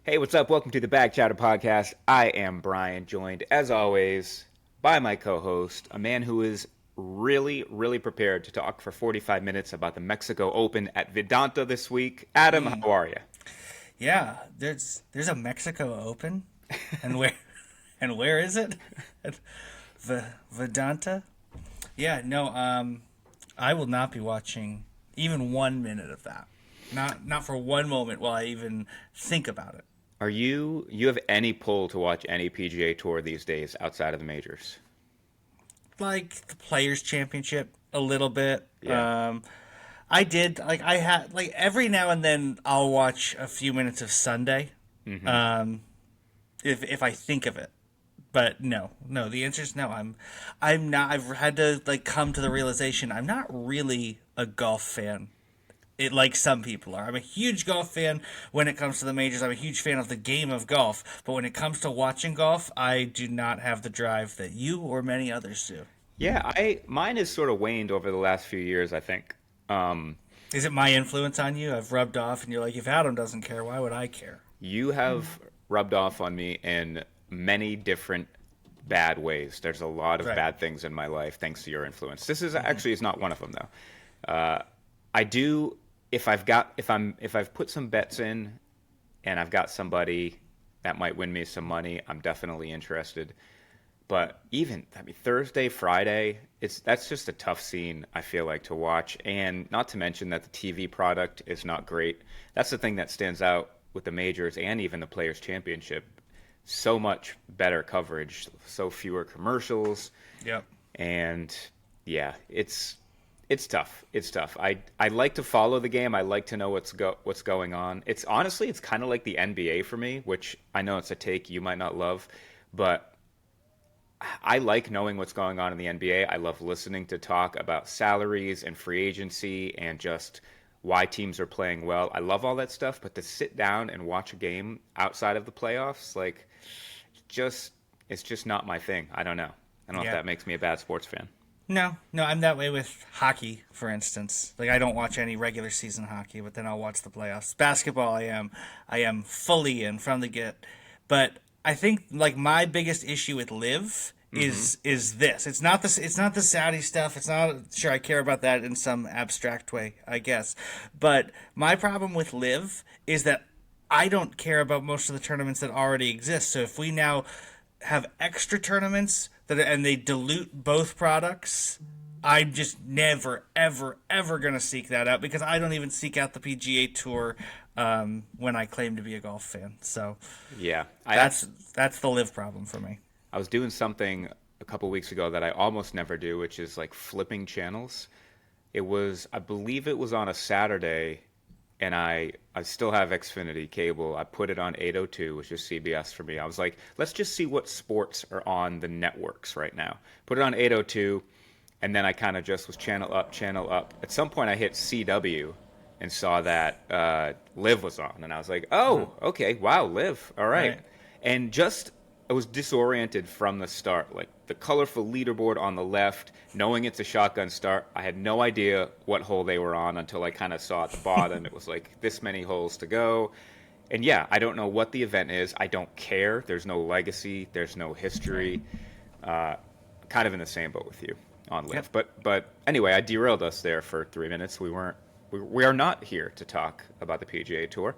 Hey, what's up? Welcome to the Bag Chatter Podcast. I am Brian, joined as always by my co host, a man who is really prepared to talk for 45 minutes about the Mexico Open at Vedanta this week. Adam, how are you? Yeah, there's a Mexico Open, and where is it? Vedanta. Yeah, no. I will not be watching even 1 minute of that. Not for one moment while I even think about it. You have any pull to watch any PGA Tour these days outside of the majors? Like the Players Championship a little bit. Yeah. I did I had like every now and then I'll watch a few minutes of Sunday, Hmm. um, if I think of it. But no. The answer is no. I'm not. I've had to come to the realization I'm not really a golf fan. It like some people are. I'm a huge golf fan when it comes to the majors. I'm a huge fan of the game of golf. But when it comes to watching golf, I do not have the drive that you or many others do. Yeah, I mine has sort of waned over the last few years, I think. Um, Is it my influence on you? I've rubbed off, and you're like, if Adam doesn't care, why would I care? you have rubbed off on me in many different bad ways. There's a lot of Right. bad things in my life thanks to your influence. This is actually is not one of them though. I do if I've put some bets in and I've got somebody that might win me some money, I'm definitely interested. But even I mean Thursday, Friday, it's that's just a tough scene I feel like to watch, and not to mention that the TV product is not great. That's the thing that stands out with the majors and even the Players Championship. So much better coverage, so fewer commercials, Yep. and yeah, it's tough. It's tough. I like to follow the game. I like to know what's going on. It's honestly it's kind of like the NBA for me, which I know it's a take you might not love, but I like knowing what's going on in the NBA. I love listening to talk about salaries and free agency and just why teams are playing well. I love all that stuff, but to sit down and watch a game outside of the playoffs, like just it's just not my thing. I don't know. I don't know if Yeah. that makes me a bad sports fan. No, I'm that way with hockey, for instance. Like I don't watch any regular season hockey, but then I'll watch the playoffs. Basketball, I am fully in from the get. But I think like my biggest issue with Live Hmm. is this. It's not the Saudi stuff. It's not sure I care about that in some abstract way, I guess. But my problem with Live is that I don't care about most of the tournaments that already exist. So if we now have extra tournaments and they dilute both products, I'm just never ever gonna seek that out because I don't even seek out the PGA Tour when I claim to be a golf fan. So Yeah, that's that's the live problem for me. I was doing something a couple weeks ago that I almost never do, which is like flipping channels. I believe it was on a Saturday, and I still have Xfinity cable. I put it on 802, which is CBS for me. I was like, let's just see what sports are on the networks right now. Put it on 802, and then I kind of just was channel up, channel up. At some point, I hit CW and saw that Live was on, and I was like, Huh. oh, okay, wow, Live, all right. Right. And just I was disoriented from the start. Like the colorful leaderboard on the left, knowing it's a shotgun start, I had no idea what hole they were on until I kind of saw at the bottom. It was like this many holes to go. And yeah, I don't know what the event is. I don't care. There's no legacy. There's no history. Uh, kind of in the same boat with you on Yep. live. But anyway, I derailed us there for 3 minutes. We are not here to talk about the PGA Tour.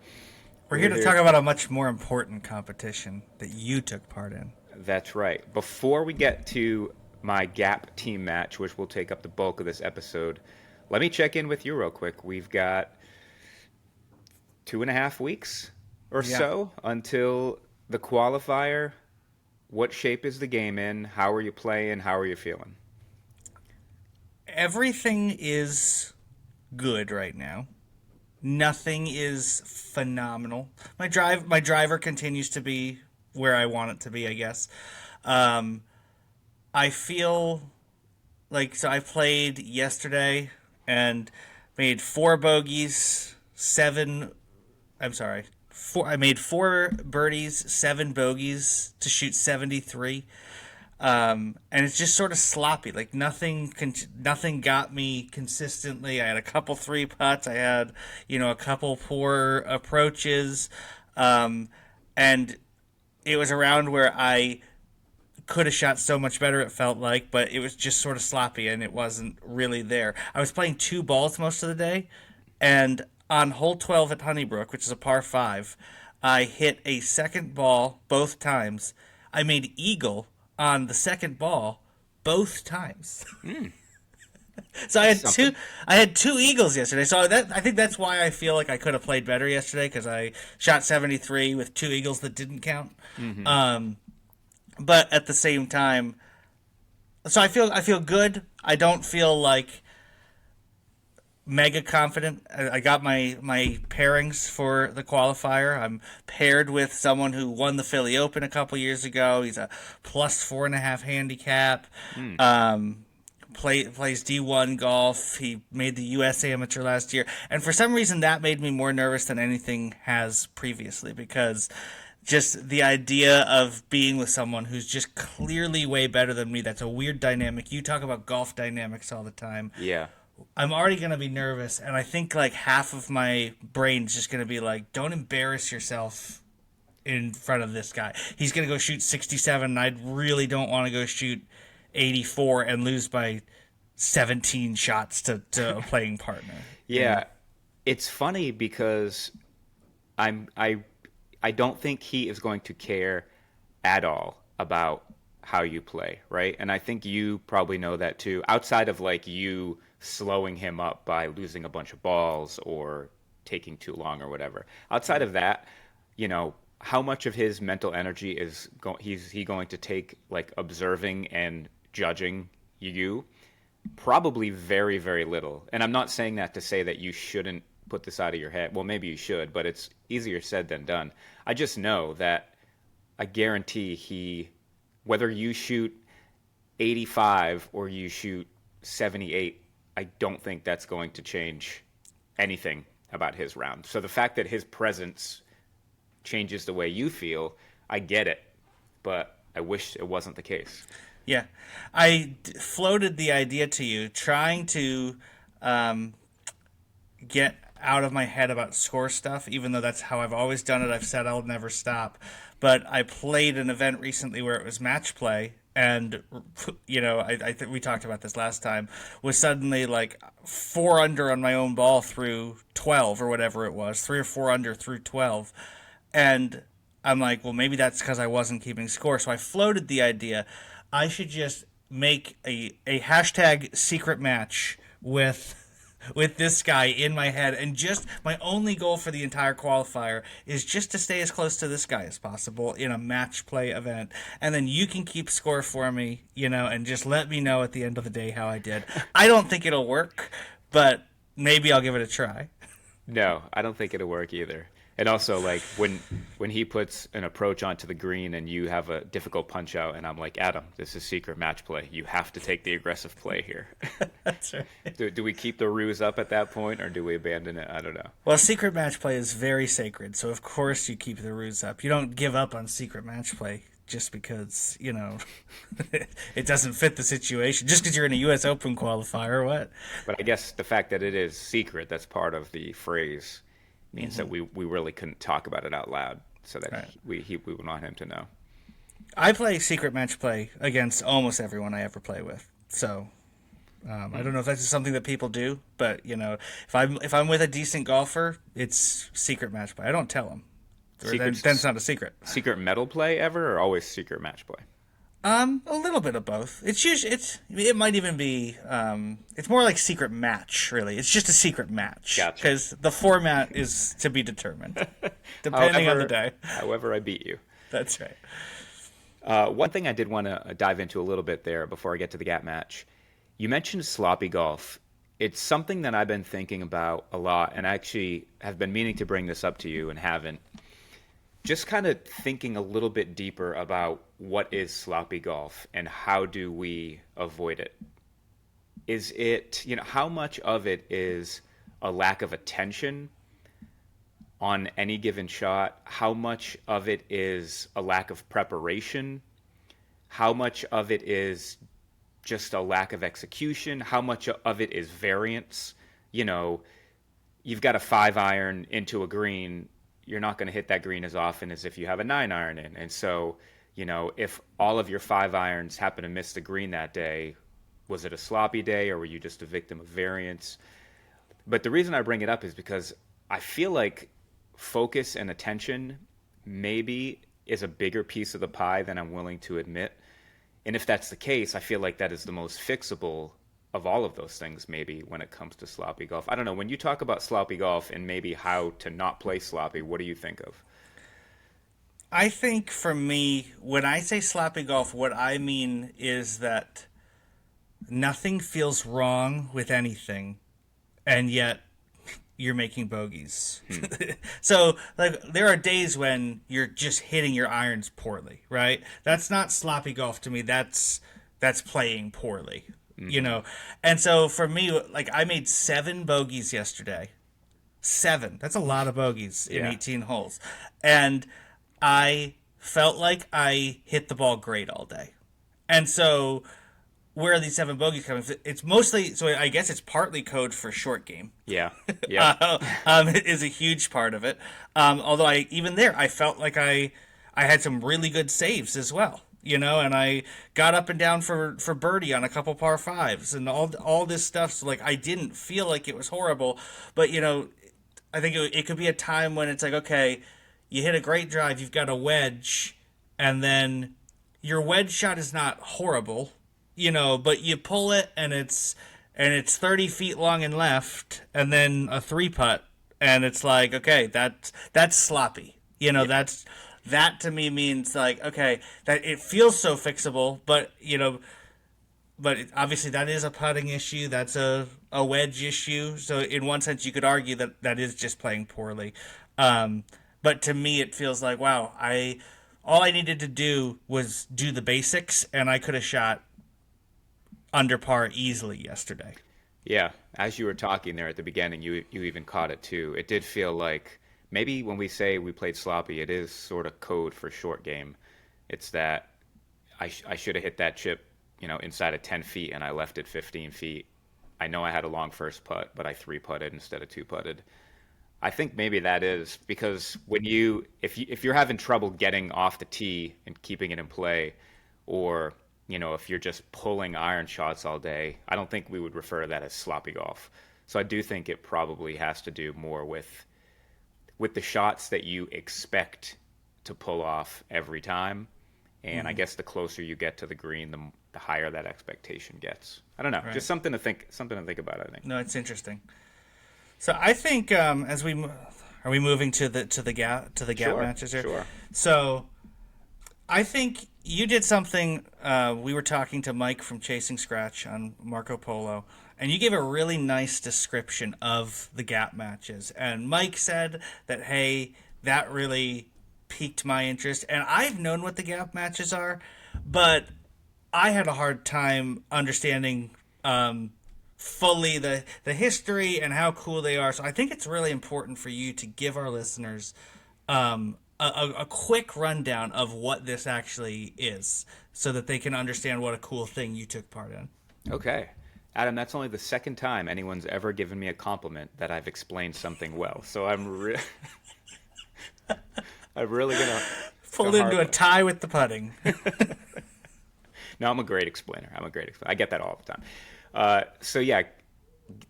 We're here We're to here. talk about a much more important competition that you took part in. That's right. Before we get to my Gap team match, which will take up the bulk of this episode, let me check in with you real quick. We've got 2.5 weeks or Yeah. so until the qualifier. What shape is the game in? How are you playing? How are you feeling? Everything is good right now. Nothing is phenomenal. My driver continues to be where I want it to be, I guess. Um, I feel like so I played yesterday and made four bogeys, seven. I'm sorry, four. I made four birdies, seven bogeys to shoot 73. And it's just sort of sloppy. Like nothing got me consistently. I had a couple three putts. I had a couple poor approaches. Um, and it was a round where I could have shot so much better, it felt like, but it was just sort of sloppy and it wasn't really there. I was playing two balls most of the day, and on hole 12 at Honeybrook, which is a par 5, I hit a second ball both times. I made eagle on the second ball both times. So That's something. I had two eagles yesterday. So that I think that's why I feel like I could have played better yesterday, because I shot 73 with two eagles that didn't count. Hmm. But at the same time, so I feel good. I don't feel like mega confident. I got my pairings for the qualifier. I'm paired with someone who won the Philly Open a couple years ago. He's a +4.5 handicap. Mm. Plays D1 golf. He made the U.S. Amateur last year, and for some reason that made me more nervous than anything has previously, because just the idea of being with someone who's just clearly way better than me. That's a weird dynamic. You talk about golf dynamics all the time. Yeah. I'm already going to be nervous, and I think like half of my brain's just going to be like, don't embarrass yourself in front of this guy. He's going to go shoot 67, and I really don't want to go shoot 84 and lose by 17 shots to a playing partner. Yeah. It's funny because I'm I don't think he is going to care at all about how you play, right? And I think you probably know that too. Outside of like you slowing him up by losing a bunch of balls or taking too long or whatever. Outside of that, how much of his mental energy is he going to take like observing and judging you? Probably very, very little. And I'm not saying that to say that you shouldn't put this out of your head. Well, maybe you should, but it's easier said than done. I just know that I guarantee whether you shoot 85 or you shoot 78, I don't think that's going to change anything about his round. So the fact that his presence changes the way you feel, I get it, but I wish it wasn't the case. Yeah. Floated the idea to you, trying to get out of my head about score stuff, even though that's how I've always done it. I've said I'll never stop. But I played an event recently where it was match play, and I think we talked about this last time, was suddenly like 4 under on my own ball through 12 or whatever it was, 3 or 4 under through 12. And I'm like, well, maybe that's because I wasn't keeping score. So I floated the idea I should just make a hashtag secret match with this guy in my head, and just my only goal for the entire qualifier is just to stay as close to this guy as possible in a match play event, and then you can keep score for me, and just let me know at the end of the day how I did. I don't think it'll work, but maybe I'll give it a try. No, I don't think it'll work either. And also, like when he puts an approach onto the green and you have a difficult punch out, and I'm like, Adam, this is secret match play. You have to take the aggressive play here. That's right. Do we keep the ruse up at that point, or do we abandon it? I don't know. Well, secret match play is very sacred, so of course you keep the ruse up. You don't give up on secret match play just because, it doesn't fit the situation. Just because you're in a U.S. Open qualifier, what? But I guess the fact that it is secret, that's part of the phrase, means that we really couldn't talk about it out loud, so that Right. we would want him to know. I play secret match play against almost everyone I ever play with, so I don't know if that's just something that people do, but if I'm with a decent golfer, it's secret match play. I don't tell them. Then it's not a secret. Secret medal play ever, or always secret match play? A little bit of both. It might even be it's more like secret match, really. It's just a secret match. Gotcha. Because the format is to be determined, depending on the day. However I beat you. That's right. One thing I did want to dive into a little bit there before I get to the gap match. You mentioned sloppy golf. It's something that I've been thinking about a lot, and I actually have been meaning to bring this up to you and haven't. Just kind of thinking a little bit deeper about what is sloppy golf and how do we avoid it. Is it, how much of it is a lack of attention on any given shot? How much of it is a lack of preparation? How much of it is just a lack of execution? How much of it is variance? You've got a 5-iron into a green. you're not going to hit that green as often as if you have a 9 iron in. And so, if all of your 5 irons happen to miss the green that day, was it a sloppy day or were you just a victim of variance? But the reason I bring it up is because I feel like focus and attention maybe is a bigger piece of the pie than I'm willing to admit. And if that's the case, I feel like that is the most fixable of all of those things, maybe, when it comes to sloppy golf. I don't know. When you talk about sloppy golf and maybe how to not play sloppy, what do you think of? I think for me, when I say sloppy golf, what I mean is that nothing feels wrong with anything, and yet you're making bogeys. So, like, there are days when you're just hitting your irons poorly, right? That's not sloppy golf to me. That's playing poorly, And so for me, like, I made 7 bogeys yesterday. 7. That's a lot of bogeys in Yeah. 18 holes. And I felt like I hit the ball great all day. And so where are these 7 bogeys coming from? It's mostly, so I guess it's partly code for short game. Yeah. Yeah. It is a huge part of it. Although even there, I felt like I had some really good saves as well, and I got up and down for birdie on a couple par fives and all this stuff. So, like, I didn't feel like it was horrible, but I think it could be a time when it's like, okay, you hit a great drive, you've got a wedge, and then your wedge shot is not horrible, but you pull it and it's 30 feet long and left, and then a 3-putt, and it's like, okay, that's sloppy. That to me means, like, okay, that it feels so fixable, but obviously that is a putting issue. That's a wedge issue. So in one sense, you could argue that is just playing poorly. But to me, it feels like, wow, all I needed to do was do the basics, and I could have shot under par easily yesterday. Yeah. As you were talking there at the beginning, you even caught it too. It did feel like maybe when we say we played sloppy, it is sort of code for short game. It's that I should have hit that chip, inside of 10 feet and I left it 15 feet. I know I had a long first putt, but I 3-putted instead of 2-putted. I think maybe that is because if you're having trouble getting off the tee and keeping it in play, or if you're just pulling iron shots all day, I don't think we would refer to that as sloppy golf. So I do think it probably has to do more with the shots that you expect to pull off every time. And I guess the closer you get to the green, the higher that expectation gets. I don't know, Right. just something to think about, I think. No, it's interesting. So I think are we moving to the gap Sure, matches here? sure. So I think you did something. We were talking to Mike from Chasing Scratch on Marco Polo, and you gave a really nice description of the gap matches. And Mike said that, hey, that really piqued my interest. And I've known what the gap matches are, but I had a hard time understanding fully the history and how cool they are. So I think it's really important for you to give our listeners a quick rundown of what this actually is, so that they can understand what a cool thing you took part in. Okay. Adam, that's only the second time anyone's ever given me a compliment that I've explained something well. So I'm really gonna Pulled go into a hard. tie with the putting. No, I'm a great explainer. I get that all the time. So yeah,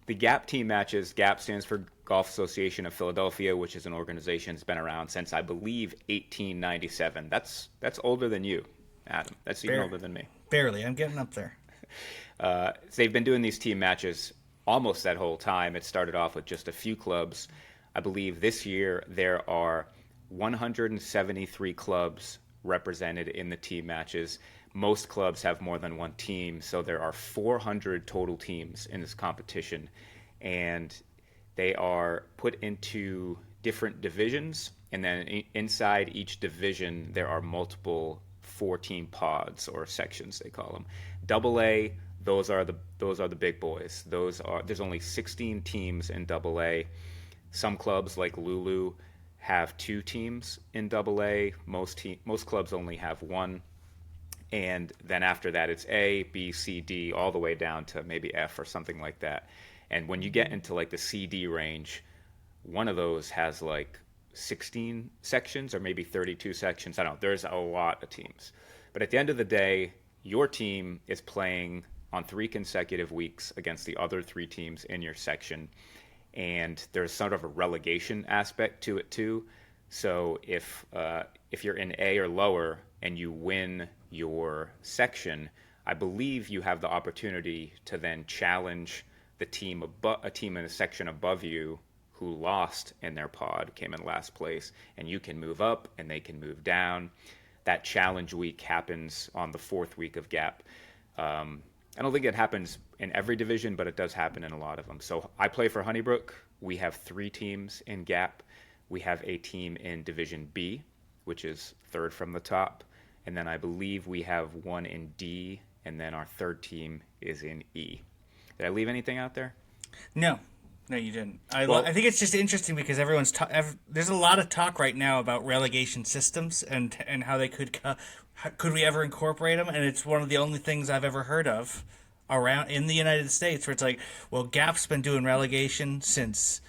the GAP team matches. GAP stands for Golf Association of Philadelphia, which is an organization that's been around since, I believe, 1897. That's older than you, Adam. That's even older than me. Barely. I'm getting up there. So they've been doing these team matches almost that whole time. It started off with just a few clubs. I believe this year there are 173 clubs represented in the team matches. Most clubs have more than one team, so there are 400 total teams in this competition, and they are put into different divisions, and then inside each division there are multiple 4-team pods, or sections they call them. Double A, those are the big boys. There's only 16 teams in Double A. Some clubs like Lulu have 2 teams in Double A. Most clubs only have 1. And then after that, it's A, B, C, D, all the way down to maybe F or something like that. And when you get into like the CD range, one of those has like 16 sections or maybe 32 sections. I don't know. There's a lot of teams. But at the end of the day, your team is playing on 3 consecutive weeks against the other 3 teams in your section. And there's sort of a relegation aspect to it too. So if you're in A or lower and you win your section, I believe you have the opportunity to then challenge a team in a section above you who lost in their pod, came in last place, and you can move up and they can move down. That challenge week happens on the 4th week of GAP. I don't think it happens in every division, but it does happen in a lot of them. So I play for Honeybrook. We have 3 teams in GAP. We have a team in Division B, which is 3rd from the top. And then I believe we have one in D, and then our 3rd team is in E. Did I leave anything out there? No, you didn't. I Well- think it's just interesting because there's a lot of talk right now about relegation systems and how they could we ever incorporate them, and it's one of the only things I've ever heard of around in the United States where it's like, well, GAP's been doing relegation since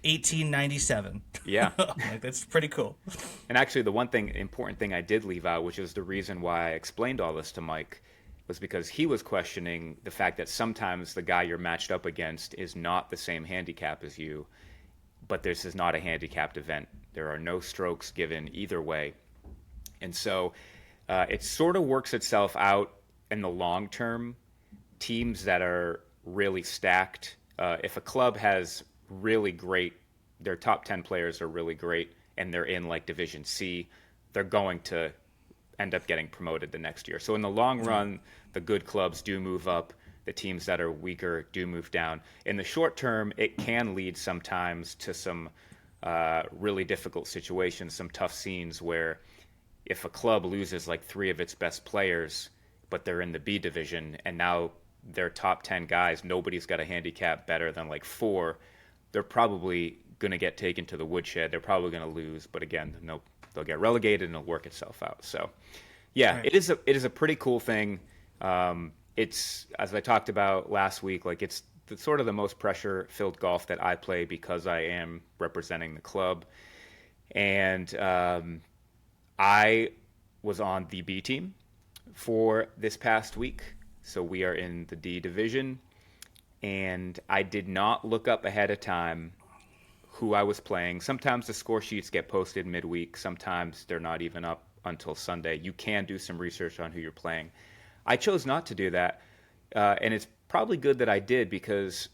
1897. Yeah. Like, that's pretty cool. And actually, the important thing I did leave out, which is the reason why I explained all this to Mike, was because he was questioning the fact that sometimes the guy you're matched up against is not the same handicap as you, but this is not a handicapped event. There are no strokes given either way. And so it sort of works itself out in the long term. Teams that are really stacked, if a club has really great, their top 10 players are really great, and they're in like Division C, they're going to end up getting promoted the next year. So in the long run, the good clubs do move up. The teams that are weaker do move down. In the short term, it can lead sometimes to some really difficult situations, some tough scenes where if a club loses like 3 of its best players, but they're in the B division, and now their top 10 guys, nobody's got a handicap better than like 4, they're probably going to get taken to the woodshed. They're probably going to lose, but again, they'll get relegated and it'll work itself out. So, yeah, Right. it is a pretty cool thing. It's, as I talked about last week, like it's sort of the most pressure-filled golf that I play because I am representing the club. And I was on the B team for this past week. So we are in the D division. And I did not look up ahead of time who I was playing. Sometimes the score sheets get posted midweek. Sometimes they're not even up until Sunday. You can do some research on who you're playing. I chose not to do that. And it's probably good that I did because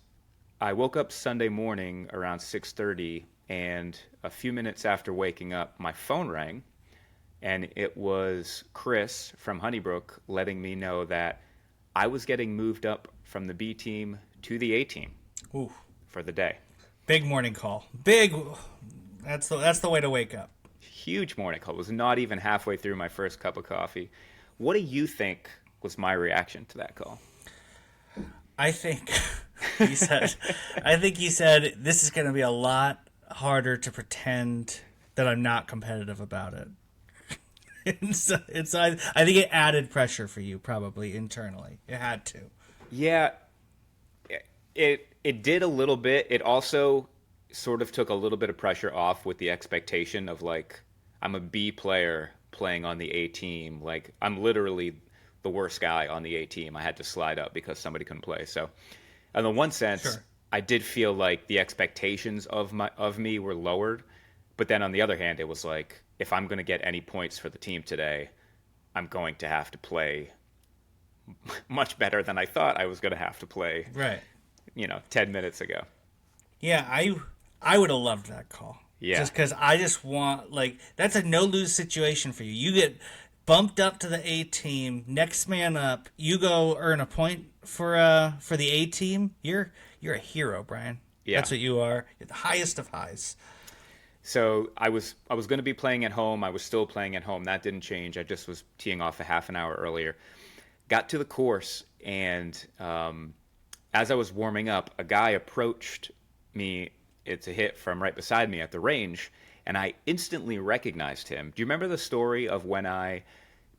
I woke up Sunday morning around 6:30, and a few minutes after waking up, my phone rang, and it was Chris from Honeybrook letting me know that I was getting moved up from the B team to the A team Ooh, for the day. big morning call. Big. That's the way to wake up. Huge morning call. Was not even halfway through my first cup of coffee. What do you think was my reaction to that call? I think he said. I think he said this is going to be a lot harder to pretend that I'm not competitive about it. I think it added pressure for you probably internally. It had to. Yeah, it did a little bit. It also sort of took a little bit of pressure off with the expectation of like I'm a B player playing on the A team. Like I'm literally the worst guy on the A team. I had to slide up because somebody couldn't play. So, in the one sense, Sure. I did feel like the expectations of me were lowered. But then on the other hand, it was like if I'm going to get any points for the team today, I'm going to have to play much better than I thought I was going to have to play. Right. 10 minutes ago. Yeah, I would have loved that call. Yeah. Just because I just want, like, that's a no-lose situation for you. You get bumped up to the A team, next man up, you go earn a point for the A team. You're a hero, Brian. Yeah. That's what you are. You're the highest of highs. So I was going to be playing at home. I was still playing at home. That didn't change. I just was teeing off a half an hour earlier. Got to the course, and as I was warming up, a guy approached me. It's a hit from right beside me at the range, and I instantly recognized him. Do you remember the story of when I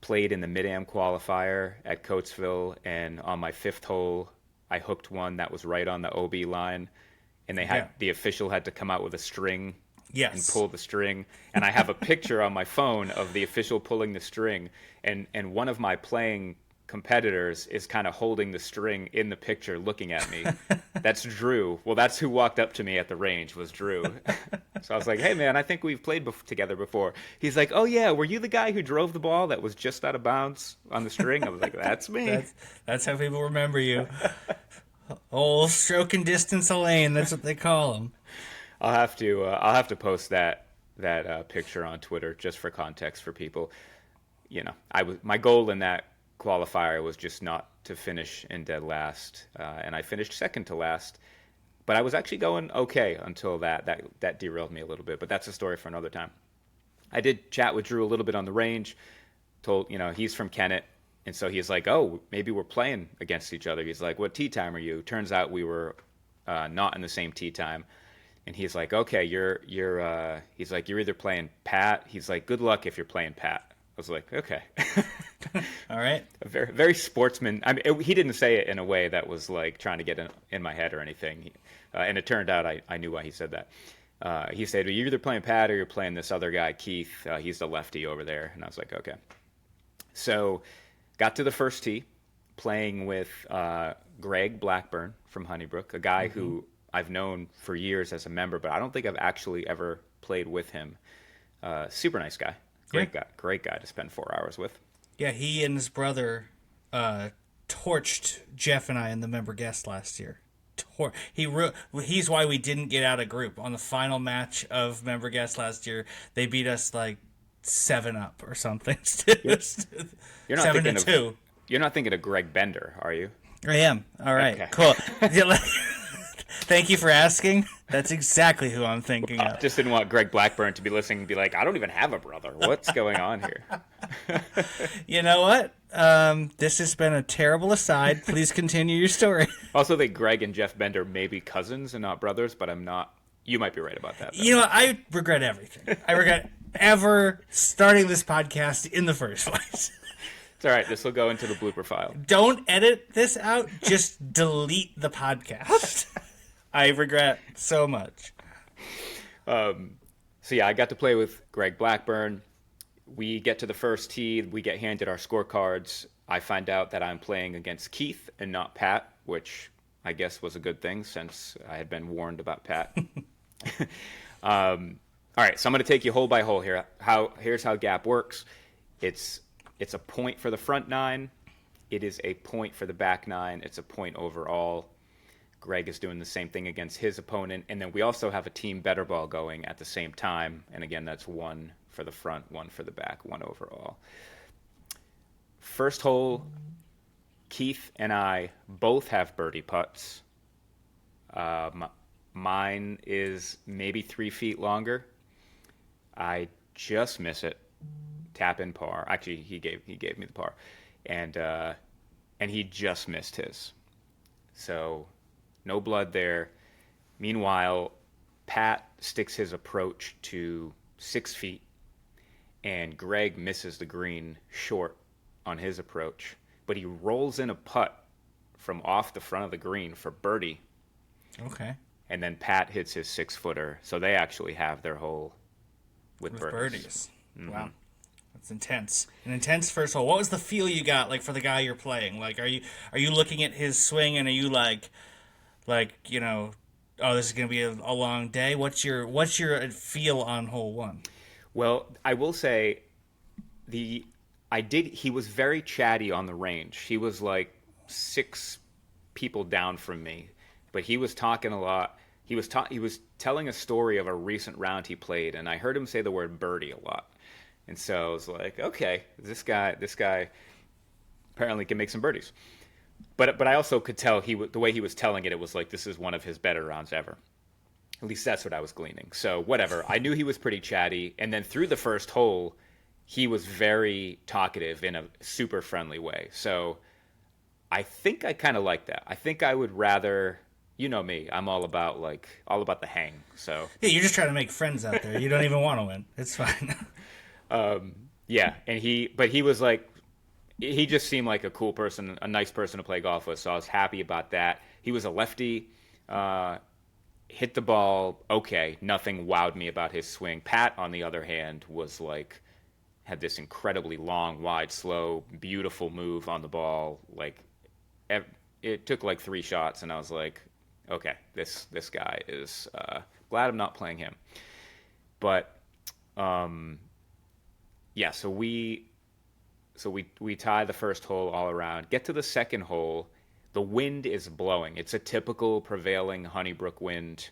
played in the Mid-Am qualifier at Coatesville, and on my 5th hole, I hooked one that was right on the OB line, and the official had to come out with a string and Yes. pull the string. And I have a picture on my phone of the official pulling the string, and one of my playing competitors is kind of holding the string in the picture looking at me. That's Drew. Well, that's who walked up to me at the range, was Drew. So I was like, hey man, I think we've played together before. He's like, oh yeah, were you the guy who drove the ball that was just out of bounds on the string? I was like, that's me. That's how people remember you. Old stroke and distance Elaine. That's what they call him. I'll have to post that picture on Twitter just for context for people. My goal in that qualifier was just not to finish in dead last, and I finished second to last. But I was actually going okay until that derailed me a little bit. But that's a story for another time. I did chat with Drew a little bit on the range. Told he's from Kennett, and so he's like, oh, maybe we're playing against each other. He's like, what tee time are you? Turns out we were not in the same tee time. And he's like, okay, he's like, you're either playing Pat. He's like, good luck if you're playing Pat. I was like, okay. All right. A very, very sportsman. I mean, he didn't say it in a way that was like trying to get in my head or anything. And it turned out I knew why he said that. He said, well, you're either playing Pat or you're playing this other guy, Keith. He's the lefty over there. And I was like, okay. So got to the first tee, playing with Greg Blackburn from Honeybrook, a guy who I've known for years as a member, but I don't think I've actually ever played with him. Super nice guy. Great guy to spend 4 hours with. Yeah, he and his brother torched Jeff and I in the member guest last year. He's why we didn't get out of group on the final match of member guest last year. They beat us like 7-up or something. You're not 7-2. You're not thinking of Greg Bender, are you? I am. All right, Okay. cool. Thank you for asking. That's exactly who I'm thinking of. Just didn't want Greg Blackburn to be listening and be like, I don't even have a brother. What's going on here? You know what? This has been a terrible aside. Please continue your story. Also, that Greg and Jeff Bender may be cousins and not brothers, but I'm not. You might be right about that, though. You know what? I regret everything. I regret ever starting this podcast in the first place. It's all right. This will go into the blooper file. Don't edit this out. Just delete the podcast. I regret so much. So yeah, I got to play with Greg Blackburn. We get to the first tee. We get handed our scorecards. I find out that I'm playing against Keith and not Pat, which I guess was a good thing since I had been warned about Pat. All right, so I'm going to take you hole by hole here. Here's how Gap works. It's a point for the front nine. It is a point for the back nine. It's a point overall. Greg is doing the same thing against his opponent. And then we also have a team better ball going at the same time. And again, that's one for the front, one for the back, one overall. First hole, Keith and I both have birdie putts. Mine is maybe 3 feet longer. I just miss it. Tap in par. Actually, he gave me the par. And he just missed his. So no blood there. Meanwhile, Pat sticks his approach to 6 feet, and Greg misses the green short on his approach. But he rolls in a putt from off the front of the green for birdie. Okay. And then Pat hits his 6-footer. So they actually have their hole with birdies. Mm-hmm. Wow. That's intense. An intense first hole. What was the feel you got like for the guy you're playing? Like are you looking at his swing and are you like oh, this is going to be a long day? What's your feel on hole one? Well, I will say he was very chatty on the range. He was like 6 people down from me, but he was talking a lot. He was telling a story of a recent round he played, and I heard him say the word birdie a lot. And so I was like, okay, this guy apparently can make some birdies. But I also could tell the way he was telling it, it was like this is one of his better rounds ever. At least that's what I was gleaning. So whatever. I knew he was pretty chatty. And then through the first hole, he was very talkative in a super friendly way. So I think I kind of like that. I think I would rather, you know me, I'm all about the hang. So yeah, you're just trying to make friends out there. You don't even want to win. It's fine. Yeah, and he was like, he just seemed like a cool person, a nice person to play golf with. So I was happy about that. He was a lefty, hit the ball okay. Nothing wowed me about his swing. Pat, on the other hand, was like had this incredibly long, wide, slow, beautiful move on the ball. Like it took like 3 shots, and I was like, okay, this guy is glad I'm not playing him. But yeah, so we tie the first hole all around. Get to the second hole, the wind is blowing. It's a typical prevailing Honeybrook wind,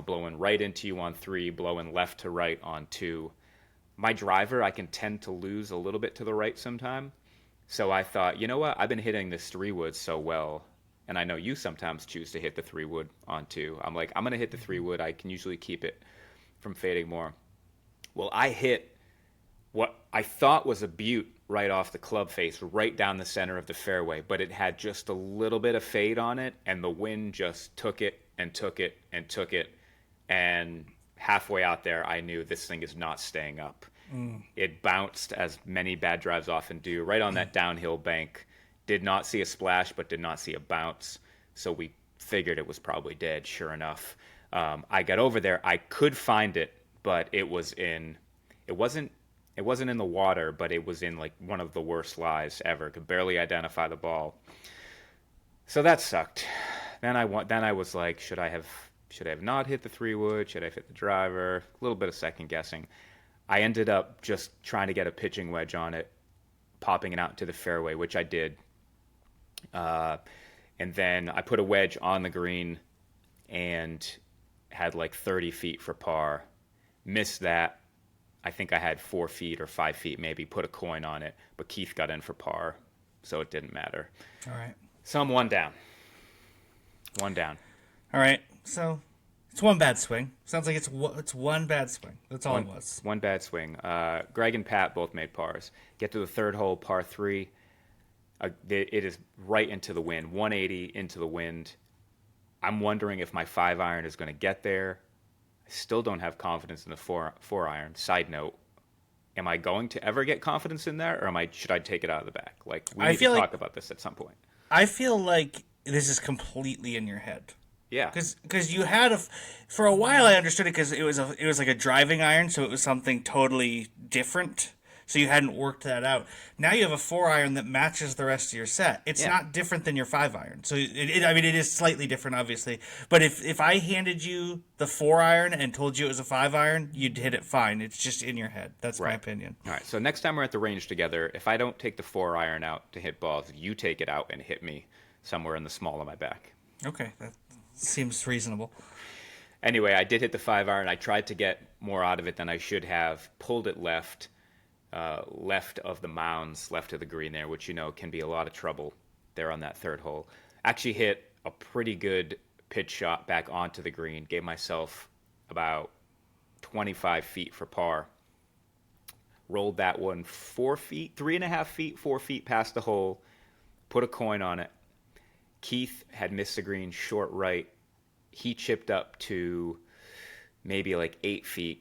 blowing right into you on 3, blowing left to right on 2. My driver, I can tend to lose a little bit to the right sometime. So I thought, you know what? I've been hitting this 3-wood so well, and I know you sometimes choose to hit the 3-wood on 2. I'm like, I'm going to hit the 3-wood. I can usually keep it from fading more. Well, I hit what I thought was a butte right off the club face, right down the center of the fairway, but it had just a little bit of fade on it, and the wind just took it and took it and took it. And halfway out there, I knew this thing is not staying up. It bounced, as many bad drives often do, right on that downhill bank. Did not see a splash, but did not see a bounce. So we figured it was probably dead, sure enough. I got over there. I could find it, but it wasn't in the water, but it was in like one of the worst lies ever. Could barely identify the ball. So that sucked. Then I was like, should I have not hit the 3-wood? Should I have hit the driver? A little bit of second guessing. I ended up just trying to get a pitching wedge on it, popping it out into the fairway, which I did. And then I put a wedge on the green and had like 30 feet for par. Missed that. I think I had 4 feet or 5 feet maybe, put a coin on it, but Keith got in for par, so it didn't matter. All right. So I'm one down. One down. All right. So it's one bad swing. Sounds like it's one bad swing. That's all it was. One bad swing. Greg and Pat both made pars. Get to the third hole, par 3. It is right into the wind, 180 into the wind. I'm wondering if my 5-iron is going to get there. I still don't have confidence in the 4-iron. Side note, am I going to ever get confidence in there, or should I take it out of the back? Like, we need to talk about this at some point. I feel like this is completely in your head. Yeah. Because you had for a while I understood it because it was like a driving iron, so it was something totally different. So you hadn't worked that out. Now you have a 4-iron that matches the rest of your set. It's not different than your 5-iron. So it is slightly different, obviously. But if I handed you the 4-iron and told you it was a 5-iron, you'd hit it fine. It's just in your head. That's my opinion. All right. So next time we're at the range together, if I don't take the 4-iron out to hit balls, you take it out and hit me somewhere in the small of my back. Okay, that seems reasonable. Anyway, I did hit the 5-iron. I tried to get more out of it than I should have. Pulled it left of the mounds, left of the green there, which can be a lot of trouble there on that third hole. Actually hit a pretty good pitch shot back onto the green. Gave myself about 25 feet for par. Rolled that one 4 feet, 3.5 feet, 4 feet past the hole. Put a coin on it. Keith had missed the green short right. He chipped up to maybe like 8 feet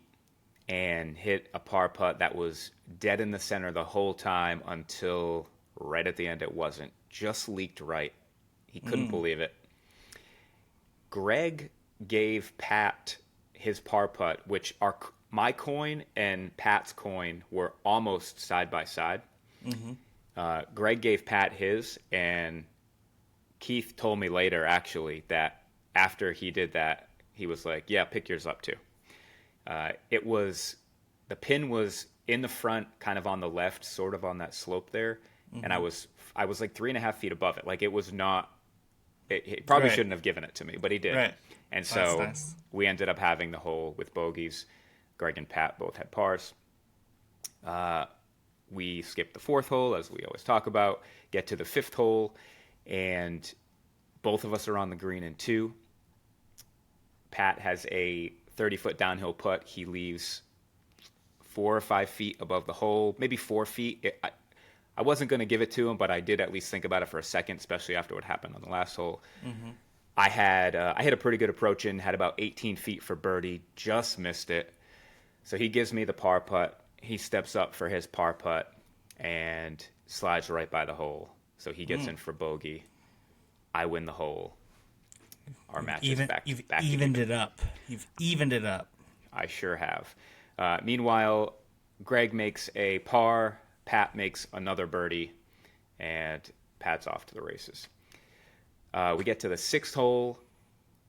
and hit a par putt that was dead in the center the whole time until right at the end it wasn't. Just leaked right. He couldn't believe it. Greg gave Pat his par putt, which my coin and Pat's coin were almost side by side. Mm-hmm. Greg gave Pat his, and Keith told me later, actually, that after he did that, he was like, yeah, pick yours up too. The pin was in the front, kind of on the left, sort of on that slope there. Mm-hmm. And I was like 3.5 feet above it. Like, it was not, he probably shouldn't have given it to me, but he did. Right. And so we ended up having the hole with bogeys. Greg and Pat both had pars. We skipped the fourth hole, as we always talk about, get to the fifth hole, and both of us are on the green in 2. Pat has a 30-foot downhill putt. He leaves 4 or 5 feet above the hole, maybe 4 feet. I wasn't going to give it to him, but I did at least think about it for a second, especially after what happened on the last hole. Mm-hmm. I hit a pretty good approach in, had about 18 feet for birdie, just missed it. So he gives me the par putt. He steps up for his par putt and slides right by the hole. So he gets in for bogey. I win the hole. our matches You've back to evened even. it up. You've evened it up. I sure have. Meanwhile, Greg makes a par, Pat makes another birdie, and Pat's off to the races. We get to the sixth hole.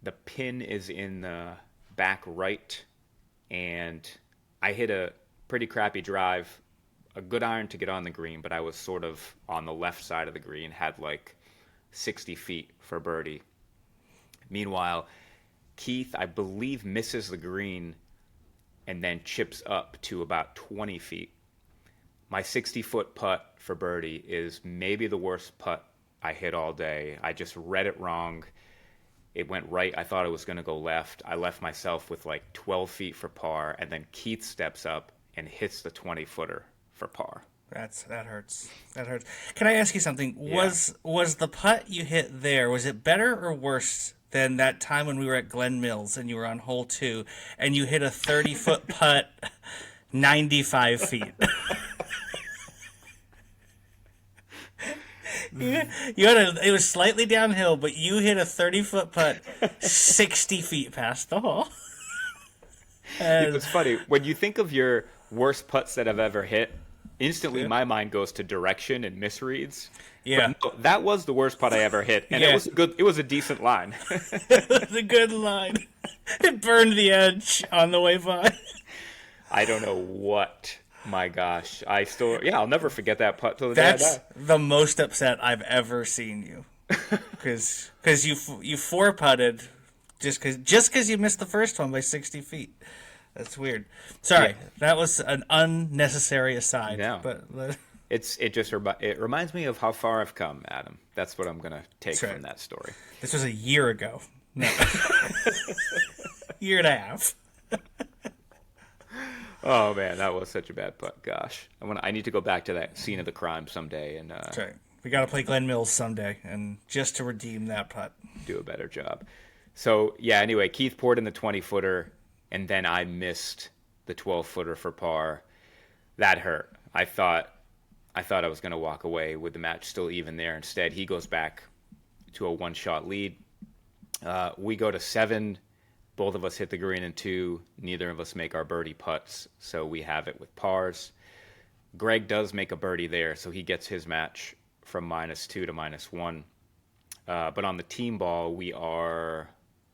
The pin is in the back right, and I hit a pretty crappy drive, a good iron to get on the green, but I was sort of on the left side of the green, had like 60 feet for birdie. Meanwhile, Keith, I believe, misses the green and then chips up to about 20 feet. My 60-foot putt for birdie is maybe the worst putt I hit all day. I just read it wrong. It went right. I thought it was going to go left. I left myself with like 12 feet for par, and then Keith steps up and hits the 20-footer for par. That hurts. That hurts. Can I ask you something? Yeah. Was the putt you hit there, was it better or worse than that time when we were at Glen Mills and you were on hole 2 and you hit a 30-foot putt 95 feet? It was slightly downhill, but you hit a 30-foot putt 60 feet past the hole. It's funny. When you think of your worst putts that I've ever hit, instantly my mind goes to direction and misreads. Yeah. But no, that was the worst putt I ever hit, and Yeah. it was good. It was a decent line. It was a good line. It burned the edge on the way by. I don't know what. My gosh, I'll never forget that putt till the day I That's die. the most upset I've ever seen you, because you four putted just because you missed the first one by 60 feet. That's weird. Sorry, Yeah. that was an unnecessary aside. No. But It reminds me of how far I've come, Adam. That's what I'm gonna take That's right. from that story. this was a year ago. No, year and a half. Oh man, that was such a bad putt. Gosh, I need to go back to that scene of the crime someday and That's right. We got to play Glen Mills someday, and just to redeem that putt. do a better job. So yeah, anyway, Keith poured in the 20-footer, and then I missed the 12-footer for par. That hurt. I thought I was going to walk away with the match still even there. Instead, he goes back to a one-shot lead. We go to 7. Both of us hit the green in 2. Neither of us make our birdie putts, so we have it with pars. Greg does make a birdie there, so he gets his match from -2 to -1. But on the team ball, I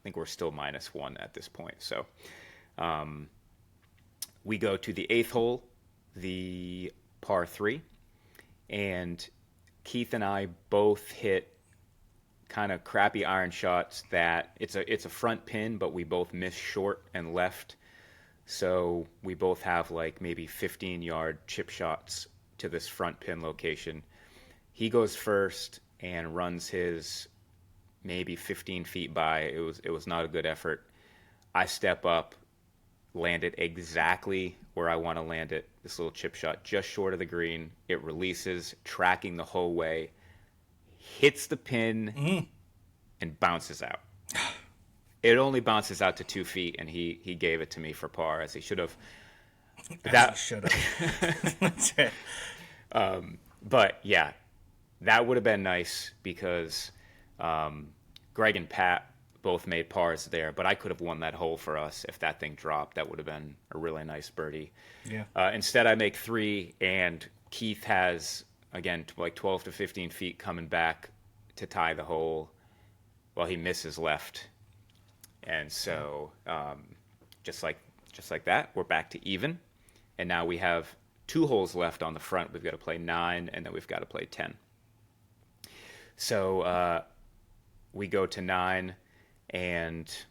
think we're still -1 at this point. So we go to the 8th hole, the par 3, and Keith and I both hit kind of crappy iron shots that it's a front pin, but we both miss short and left. So we both have like maybe 15-yard chip shots to this front pin location. He goes first and runs his maybe 15 feet by. It was not a good effort. I step up, land it exactly where I want to land it. This little chip shot just short of the green. It releases, tracking the whole way, hits the pin, and bounces out. It only bounces out to 2 feet, and he gave it to me for par, as he should have. Should have. That's it. But yeah, that would have been nice because Greg and Pat both made pars there, but I could have won that hole for us if that thing dropped. That would have been a really nice birdie. Yeah. Instead, I make 3, and Keith has, again, like 12 to 15 feet coming back to tie the hole. Well, he misses left. And so just like that, we're back to even. And now we have 2 holes left on the front. We've got to play 9, and then we've got to play 10. So we go to 9, and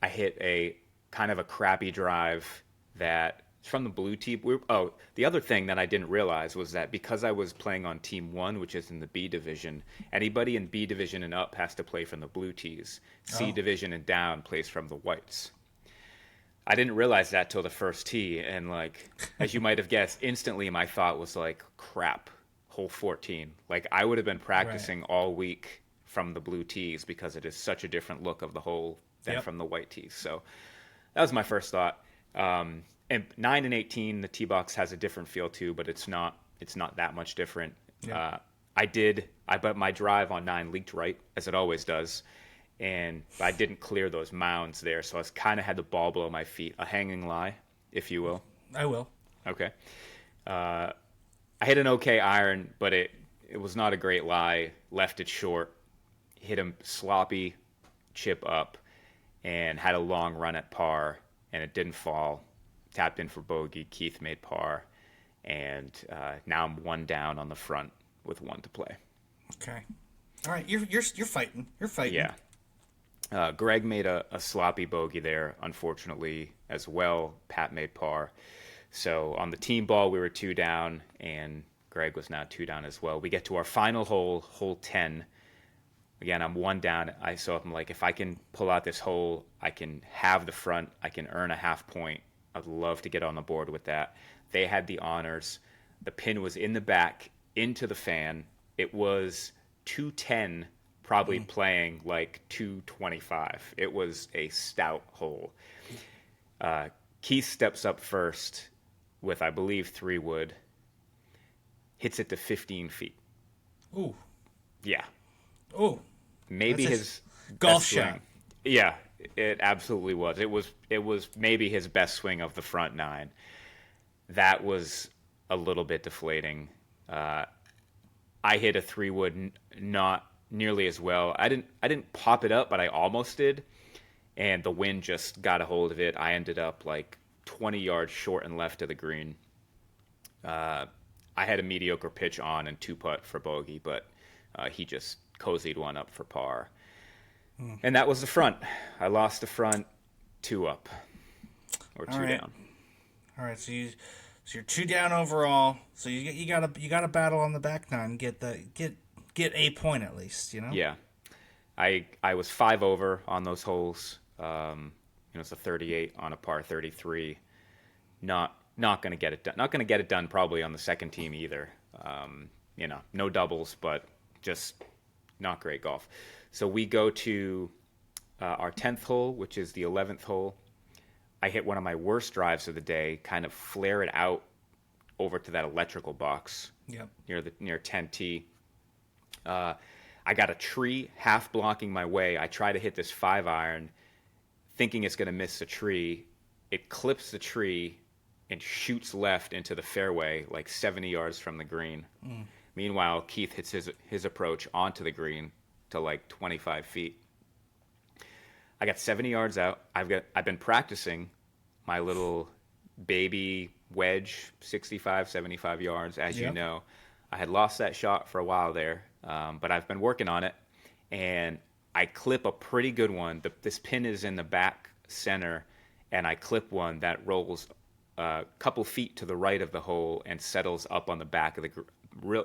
I hit a kind of a crappy drive that from the blue tee. The other thing that I didn't realize was that because I was playing on Team 1, which is in the B division, anybody in B division and up has to play from the blue tees. C division and down plays from the whites. I didn't realize that till the first tee, and like, as you might have guessed, instantly my thought was like, crap, hole 14. Like, I would have been practicing all week from the blue tees because it is such a different look of the hole than from the white tees. So that was my first thought. And 9 and 18, the tee box has a different feel too, but it's not that much different. Yeah. But my drive on 9 leaked right, as it always does. And I didn't clear those mounds there, so I kind of had the ball below my feet, a hanging lie, if you will. I will. Okay. I hit an okay iron, but it was not a great lie. Left it short, hit a sloppy chip up, and had a long run at par, and it didn't fall. Tapped in for bogey. Keith made par, and now I'm one down on the front with one to play. Okay. All right. You're fighting. You're fighting. Yeah. Greg made a sloppy bogey there, unfortunately, as well. Pat made par. So on the team ball, we were 2 down, and Greg was now 2 down as well. We get to our final hole, hole 10. Again, I'm 1 down. So I'm like, if I can pull out this hole, I can have the front. I can earn a half point. I'd love to get on the board with that. They had the honors. The pin was in the back, into the fan. It was 210, probably playing like 225. It was a stout hole. Keith steps up first with, I believe, 3 wood. Hits it to 15 feet. Ooh. Yeah. Ooh. Maybe That's his golf best shot. swing. Yeah, it absolutely was. It was maybe his best swing of the front 9. That was a little bit deflating. I hit a 3 wood not nearly as well. I didn't pop it up, but I almost did. And the wind just got a hold of it. I ended up like 20 yards short and left of the green. I had a mediocre pitch on and 2-putt for bogey, but he just cozied one up for par. And that was the front. I lost the front 2 up, or 2 down. All right. So you're 2 down overall. So you got to battle on the back 9. Get a point at least. You know. Yeah, I was 5 over on those holes. It's a 38 on a par 33. Not going to get it done. Not going to get it done probably on the second team either. No doubles, but just not great golf. So we go to our 10th hole, which is the 11th hole. I hit one of my worst drives of the day, kind of flare it out over to that electrical box. Yep. Near 10T. I got a tree half blocking my way. I try to hit this 5-iron, thinking it's going to miss the tree. It clips the tree and shoots left into the fairway, like 70 yards from the green. Meanwhile, Keith hits his approach onto the green to like 25 feet. I got 70 yards out. I've been practicing my little baby wedge, 65, 75 yards, as you know. I had lost that shot for a while there, but I've been working on it, and I clip a pretty good one. This pin is in the back center, and I clip one that rolls a couple feet to the right of the hole and settles up on the back of the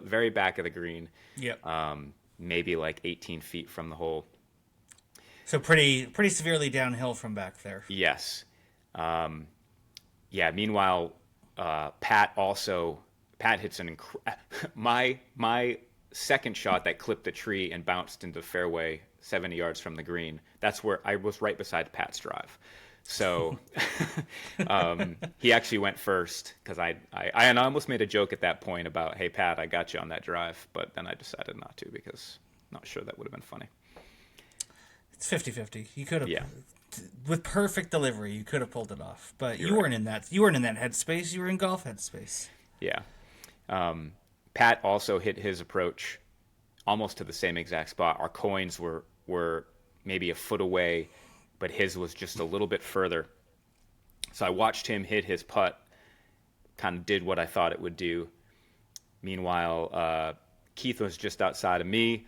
very back of the green. Yep. Maybe like 18 feet from the hole. So pretty severely downhill from back there. Yes. Meanwhile, Pat hits my second shot that clipped the tree and bounced into the fairway 70 yards from the green. That's where I was, right beside Pat's drive. So he actually went first, because I almost made a joke at that point about, hey, Pat, I got you on that drive. But then I decided not to, because I'm not sure that would have been funny. It's 50-50. You could have, Yeah. with perfect delivery, you could have pulled it off. But You're you right. weren't in that. You weren't in that headspace. You were in golf headspace. Yeah. Pat also hit his approach almost to the same exact spot. Our coins were maybe a foot away, but his was just a little bit further. So I watched him hit his putt, kind of did what I thought it would do. Meanwhile, Keith was just outside of me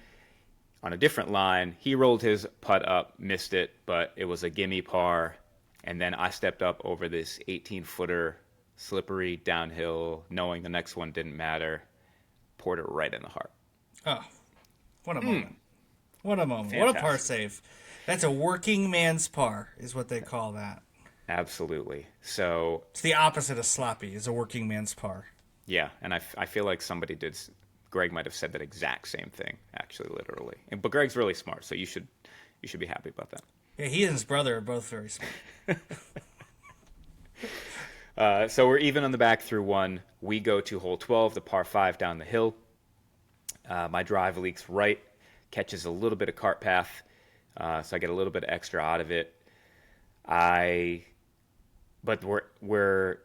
on a different line. He rolled his putt up, missed it, but it was a gimme par. And then I stepped up over this 18-footer, slippery downhill, knowing the next one didn't matter, poured it right in the heart. Oh, what a moment. What a moment. What a par Fantastic. save. That's a working man's par, is what they call that. Absolutely. So, It's the opposite of sloppy, is a working man's par. yeah, and I feel like Greg might have said that exact same thing, actually, literally. But Greg's really smart, so you should be happy about that. Yeah, he and his brother are both very smart. So we're even on the back through one. We go to hole 12, the par 5 down the hill. My drive leaks right, catches a little bit of cart path, so I get a little bit extra out of it. I, but we're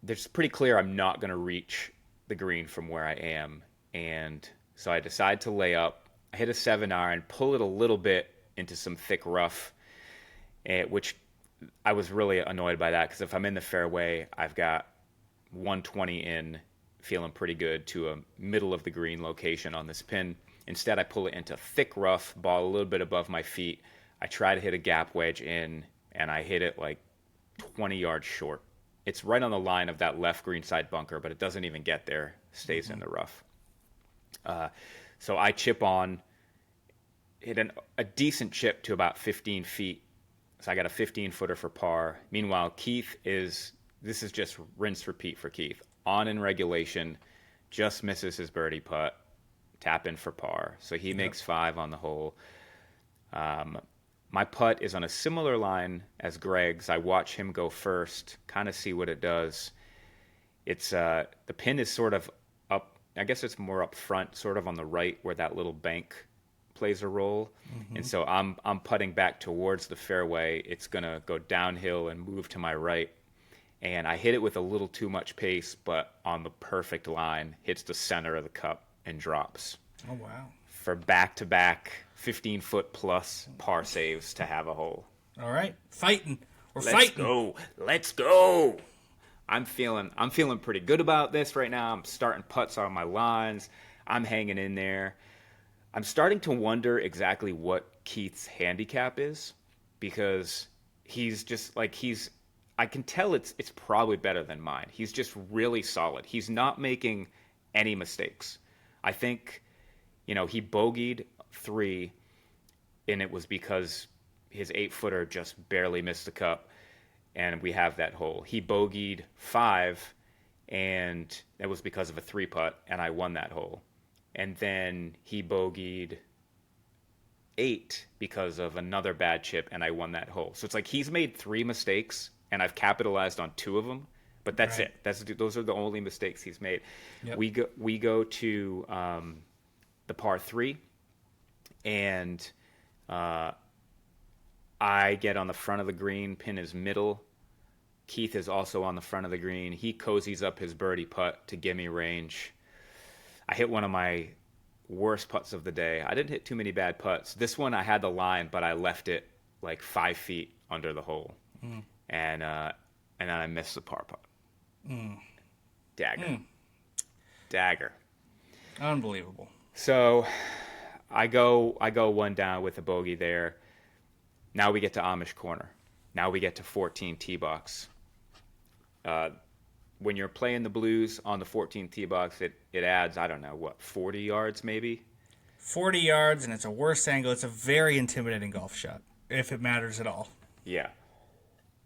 there's pretty clear I'm not going to reach the green from where I am, and so I decide to lay up. I hit a 7 iron, pull it a little bit into some thick rough, which I was really annoyed by that because if I'm in the fairway, I've got 120 in, feeling pretty good to a middle of the green location on this pin. Instead, I pull it into thick rough, ball a little bit above my feet. I try to hit a gap wedge in, and I hit it like 20 yards short. It's right on the line of that left green side bunker, but it doesn't even get there. Stays in the rough. So I chip on, hit a decent chip to about 15 feet. So I got a 15-footer for par. Meanwhile, this is just rinse repeat for Keith. On in regulation, just misses his birdie putt, tap in for par. So he makes 5 on the hole. My putt is on a similar line as Greg's. I watch him go first, kind of see what it does. It's the pin is sort of up. I guess it's more up front, sort of on the right where that little bank plays a role. And so I'm putting back towards the fairway. It's gonna go downhill and move to my right. And I hit it with a little too much pace, but on the perfect line, hits the center of the cup and drops. Oh, wow. For back-to-back 15-foot plus par saves to have a hole. All right. Fighting. Let's go. Let's go. I'm feeling pretty good about this right now. I'm starting putts on my lines. I'm hanging in there. I'm starting to wonder exactly what Keith's handicap is because he's just like I can tell it's probably better than mine. He's just really solid. He's not making any mistakes. I think, he bogeyed 3, and it was because his 8-footer just barely missed the cup, and we have that hole. He bogeyed 5, and it was because of a 3-putt, and I won that hole. And then he bogeyed 8 because of another bad chip, and I won that hole. So it's like he's made 3 mistakes, and I've capitalized on 2 of them, but that's right. it. Those are the only mistakes he's made. Yep. We go to the par 3, and I get on the front of the green. Pin is middle. Keith is also on the front of the green. He cozies up his birdie putt to give me range. I hit one of my worst putts of the day. I didn't hit too many bad putts. This one I had the line, but I left it like 5 feet under the hole. And then I missed the par putt. Dagger. Unbelievable. So I go one down with a bogey there. Now we get to Amish corner. Now we get to 14 tee box. When you're playing the blues on the 14 tee box, it adds, I don't know, 40 yards maybe? 40 yards, and it's a worse angle. It's a very intimidating golf shot, if it matters at all. Yeah.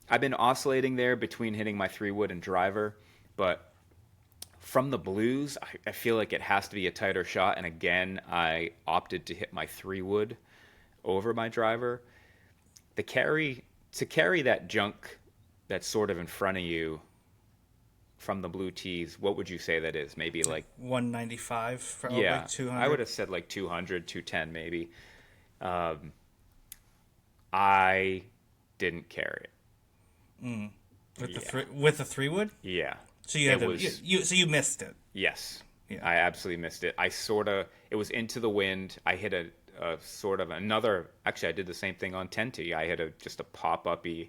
I've been oscillating there between hitting my 3-wood and driver, but from the blues, I feel like it has to be a tighter shot, and again, I opted to hit my 3-wood over my driver. To carry that junk that's sort of in front of you from the blue tees, what would you say that is? Maybe like 195, probably. Yeah, 200. I would have said like 200, 210 maybe. I didn't carry it. With the 3-wood? Yeah. So you missed it. Yes. Yeah. I absolutely missed it. It was into the wind. I hit a sort of another, actually I did the same thing on 10 tee. I hit just a pop-up-y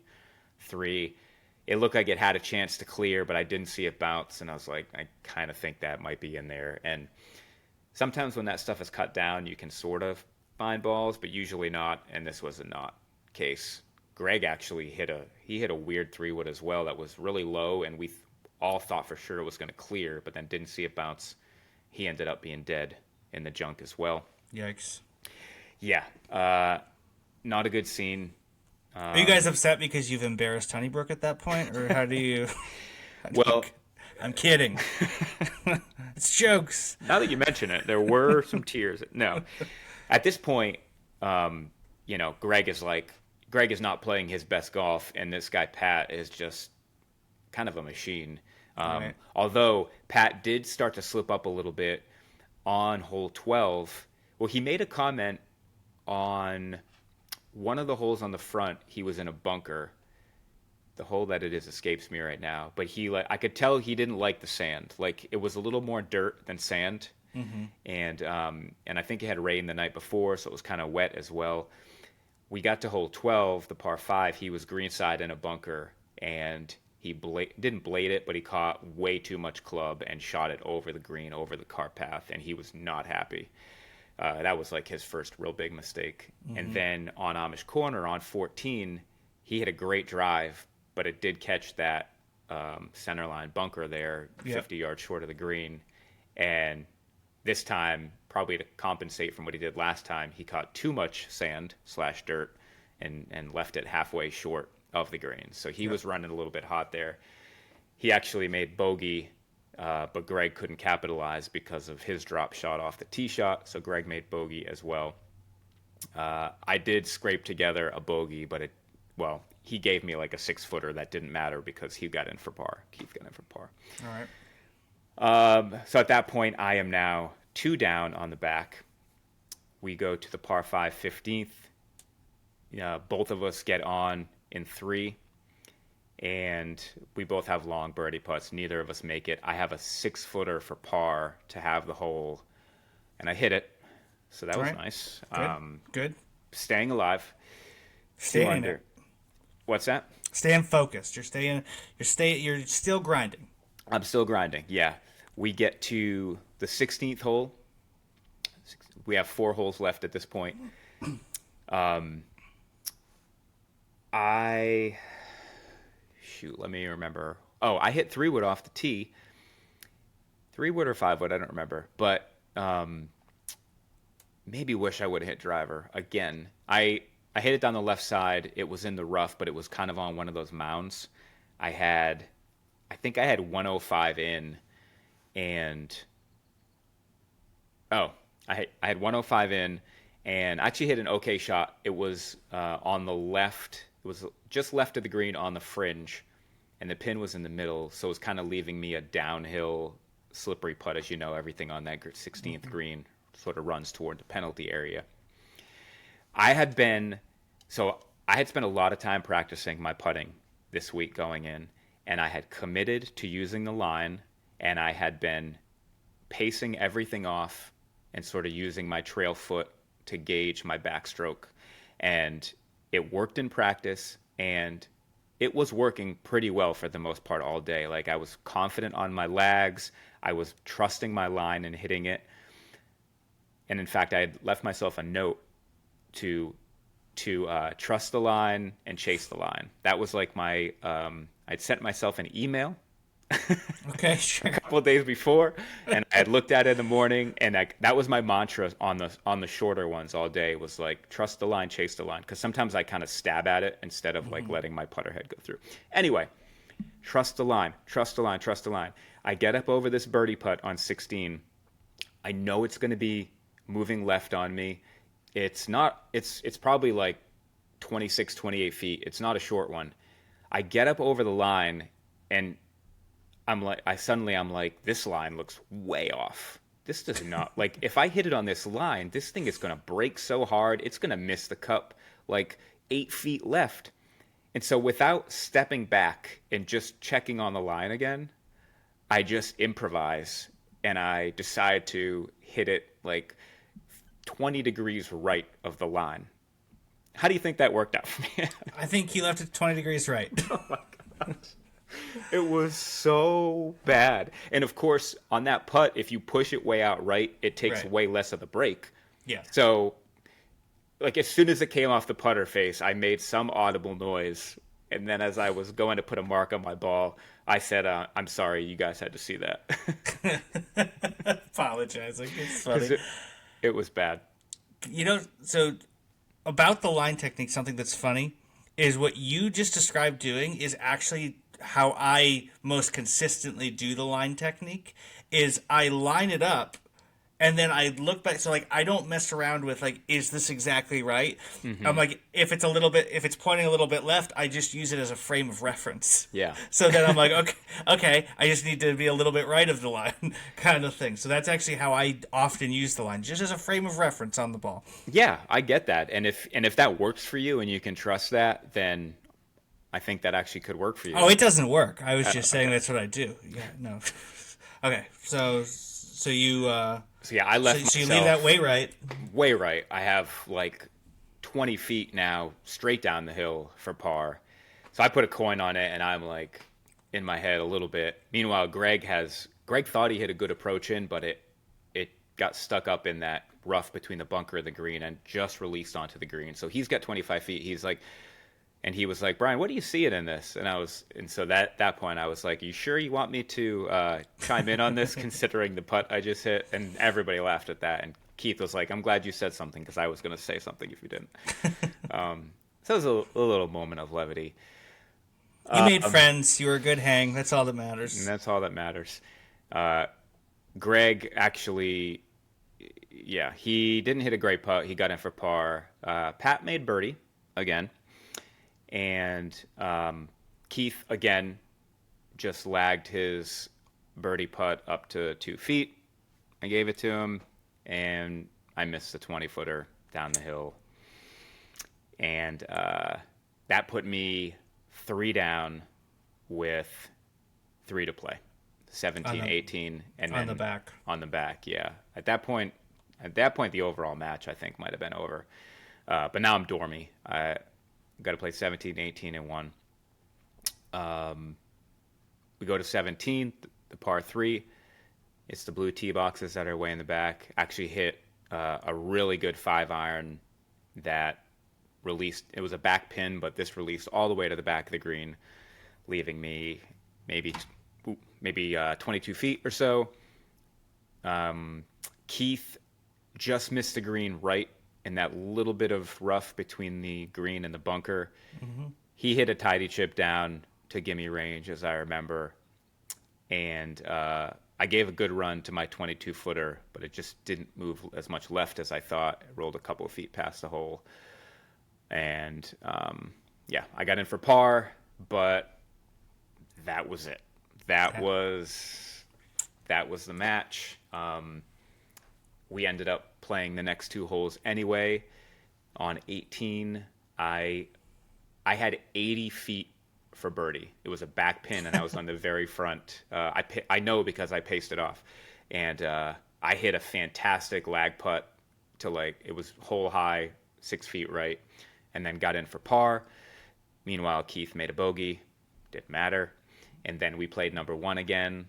3. It looked like it had a chance to clear, but I didn't see it bounce, and I was like, I kind of think that might be in there. And sometimes when that stuff is cut down, you can sort of find balls, but usually not, and this was a not case. Greg actually hit a weird 3-wood as well that was really low, and we all thought for sure it was going to clear, but then didn't see it bounce. He ended up being dead in the junk as well. Yikes. Yeah, not a good scene. Are you guys upset because you've embarrassed Honeybrook at that point, or how do you? Well, I'm kidding. It's jokes. Now that you mention it, there were some tears. No, at this point, Greg is not playing his best golf, and this guy Pat is just kind of a machine. Right. Although Pat did start to slip up a little bit, on hole 12. Well, he made a comment on one of the holes on the front. He was in a bunker. The hole that it is escapes me right now, but I could tell he didn't like the sand. Like it was a little more dirt than sand, and I think it had rained the night before, so it was kind of wet as well. We got to hole 12, the par 5. He was greenside in a bunker, and he didn't blade it, but he caught way too much club and shot it over the green, over the car path, and he was not happy. That was like his first real big mistake. And then on Amish Corner on 14, he had a great drive, but it did catch that center line bunker there, 50 yards short of the green. And this time, probably to compensate from what he did last time, he caught too much sand / dirt and left it halfway short of the green. So he was running a little bit hot there. He actually made bogey, but Greg couldn't capitalize because of his drop shot off the tee shot. So Greg made bogey as well. I did scrape together a bogey, but he gave me like a 6-footer that didn't matter because he got in for par. Keith got in for par. All right. So at that point, I am now 2 down on the back. We go to the par 5 15th. Both of us get on in 3, and we both have long birdie putts. Neither of us make it. I have a 6-footer for par to have the hole, and I hit it. So that was nice. Good. Staying alive. Staying 2 under. What's that? Staying focused. You're still grinding. I'm still grinding. Yeah. We get to the 16th hole. We have 4 holes left at this point. Let me remember. Oh, I hit 3-wood off the tee. 3-wood or 5-wood, I don't remember. But maybe wish I would have hit driver again. I hit it down the left side. It was in the rough, but it was kind of on one of those mounds. I think I had 105 in, and I had 105 in, and I actually hit an okay shot. It was on the left. It was just left of the green on the fringe, and the pin was in the middle, so it was kind of leaving me a downhill, slippery putt. As you know, everything on that 16th green sort of runs toward the penalty area. I had spent a lot of time practicing my putting this week going in, and I had committed to using the line, and I had been pacing everything off and sort of using my trail foot to gauge my backstroke. And it worked in practice, and it was working pretty well for the most part all day. Like, I was confident on my lags. I was trusting my line and hitting it. And in fact, I had left myself a note to trust the line and chase the line. That was like I'd sent myself an email Okay, sure. a couple of days before, and I had looked at it in the morning, and that was my mantra on the shorter ones all day, was like, trust the line, chase the line, because sometimes I kind of stab at it instead of like letting my putter head go through. Anyway, trust the line, trust the line, trust the line. I get up over this birdie putt on 16. I know it's going to be moving left on me. It's probably like 26, 28 feet. It's not a short one. I get up over the line, and I'm like, this line looks way off. This does not, like, if I hit it on this line, this thing is going to break so hard, it's going to miss the cup like 8 feet left. And so without stepping back and just checking on the line again, I just improvise, and I decide to hit it like 20 degrees right of the line. How do you think that worked out for me? I think you left it 20 degrees right. Oh my gosh. It was so bad. And of course, on that putt, if you push it way out right, it takes way less of the break. Yeah. So, like, as soon as it came off the putter face, I made some audible noise. And then as I was going to put a mark on my ball, I said, I'm sorry, you guys had to see that. Apologizing. It's funny. It was bad. So about the line technique, something that's funny is what you just described doing is actually how I most consistently do the line technique. Is I line it up, and then I look back. So like I don't mess around with like, is this exactly right? I'm Hmm. like, if it's pointing a little bit left, I just use it as a frame of reference. Yeah. So then I'm like, okay, I just need to be a little bit right of the line, kind of thing. So that's actually how I often use the line, just as a frame of reference on the ball. Yeah, I get that. And if that works for you and you can trust that, then I think that actually could work for you. Oh, it doesn't work. I was just saying Okay. that's what I do. Yeah, no. Okay, so you So yeah, I left so you leave that myself way right. way right. I have like 20 feet now straight down the hill for par. So I put a coin on it and I'm like in my head a little bit. Meanwhile, Greg thought he hit a good approach in, but it got stuck up in that rough between the bunker and the green and just released onto the green. So he's got 25 feet. He was like, Brian, what do you see it in this? And so that point I was like, you sure you want me to chime in on this, considering the putt I just hit? And everybody laughed at that. And Keith was like, I'm glad you said something because I was going to say something if you didn't. So it was a little moment of levity. You made friends. You were a good hang. That's all that matters. And that's all that matters. Uh, Greg actually, yeah, he didn't hit a great putt. He got in for par. Pat made birdie again. And Keith, again, just lagged his birdie putt up to 2 feet. I gave it to him, and I missed the 20-footer down the hill. And that put me 3 down with 3 to play. On 17, the 18, and on the then back. on the back, yeah. At that point, the overall match, I think, might have been over. But now I'm dormy. I got to play 17, 18, and 1. We go to 17, the par 3. It's the blue tee boxes that are way in the back. Actually hit a really good 5-iron that released. It was a back pin, but this released all the way to the back of the green, leaving me maybe 22 feet or so. Keith just missed the green right in that little bit of rough between the green and the bunker. He hit a tidy chip down to give me range, as I remember. And I gave a good run to my 22-footer, but it just didn't move as much left as I thought. It rolled a couple of feet past the hole. And yeah, I got in for par, but that was it. That was the match. We ended up playing the next 2 holes anyway. On 18, I had 80 feet for birdie. It was a back pin, and I was on the very front. I know because I paced it off, and I hit a fantastic lag putt to it was hole high, 6 feet right, and then got in for par. Meanwhile, Keith made a bogey. Didn't matter. And then we played number 1 again,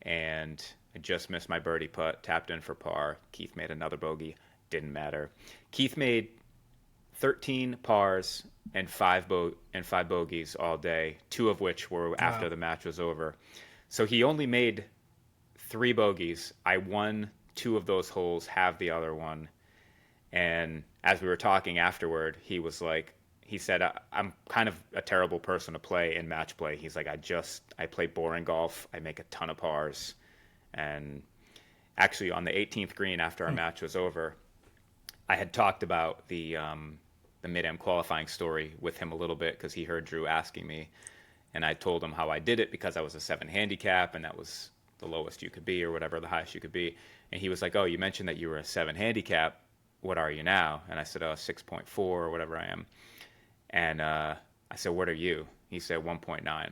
and I just missed my birdie putt, tapped in for par. Keith made another bogey. Didn't matter. Keith made 13 pars and five bogeys all day, 2 of which were after Wow. the match was over. So he only made 3 bogeys. I won 2 of those holes, have the other one. And as we were talking afterward, he said, I'm kind of a terrible person to play in match play. He's like, I play boring golf. I make a ton of pars. And actually on the 18th green after our match was over, I had talked about the Mid-Am qualifying story with him a little bit because he heard Drew asking me. And I told him how I did it because I was a 7 handicap and that was the lowest you could be or whatever, the highest you could be. And he was like, oh, you mentioned that you were a 7 handicap. What are you now? And I said, oh, 6.4 or whatever I am. And I said, what are you? He said 1.9.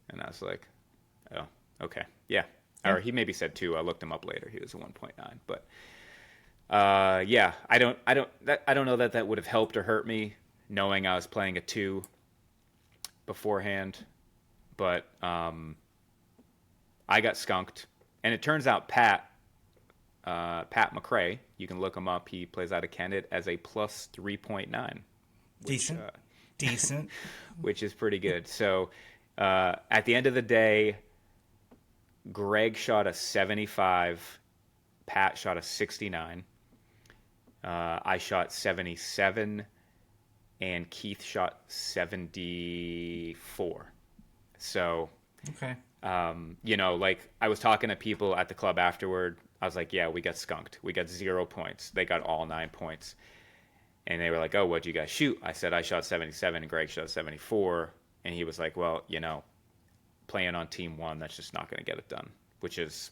And I was like, oh, okay. Yeah. Yeah. Or he maybe said 2. I looked him up later. He was a 1.9. But yeah, I don't know that would have helped or hurt me knowing I was playing a 2 beforehand. But I got skunked. And it turns out Pat McRae, you can look him up. He plays out of Kennett as a plus 3.9. Decent. Decent. Which is pretty good. So at the end of the day, Greg shot a 75, Pat shot a 69, I shot 77, and Keith shot 74. So, Okay. I was talking to people at the club afterward. I was like, yeah, we got skunked. We got 0 points. They got all 9 points. And they were like, oh, what'd you guys shoot? I said, I shot 77 and Greg shot 74. And he was like, well, playing on team one, that's just not going to get it done, which is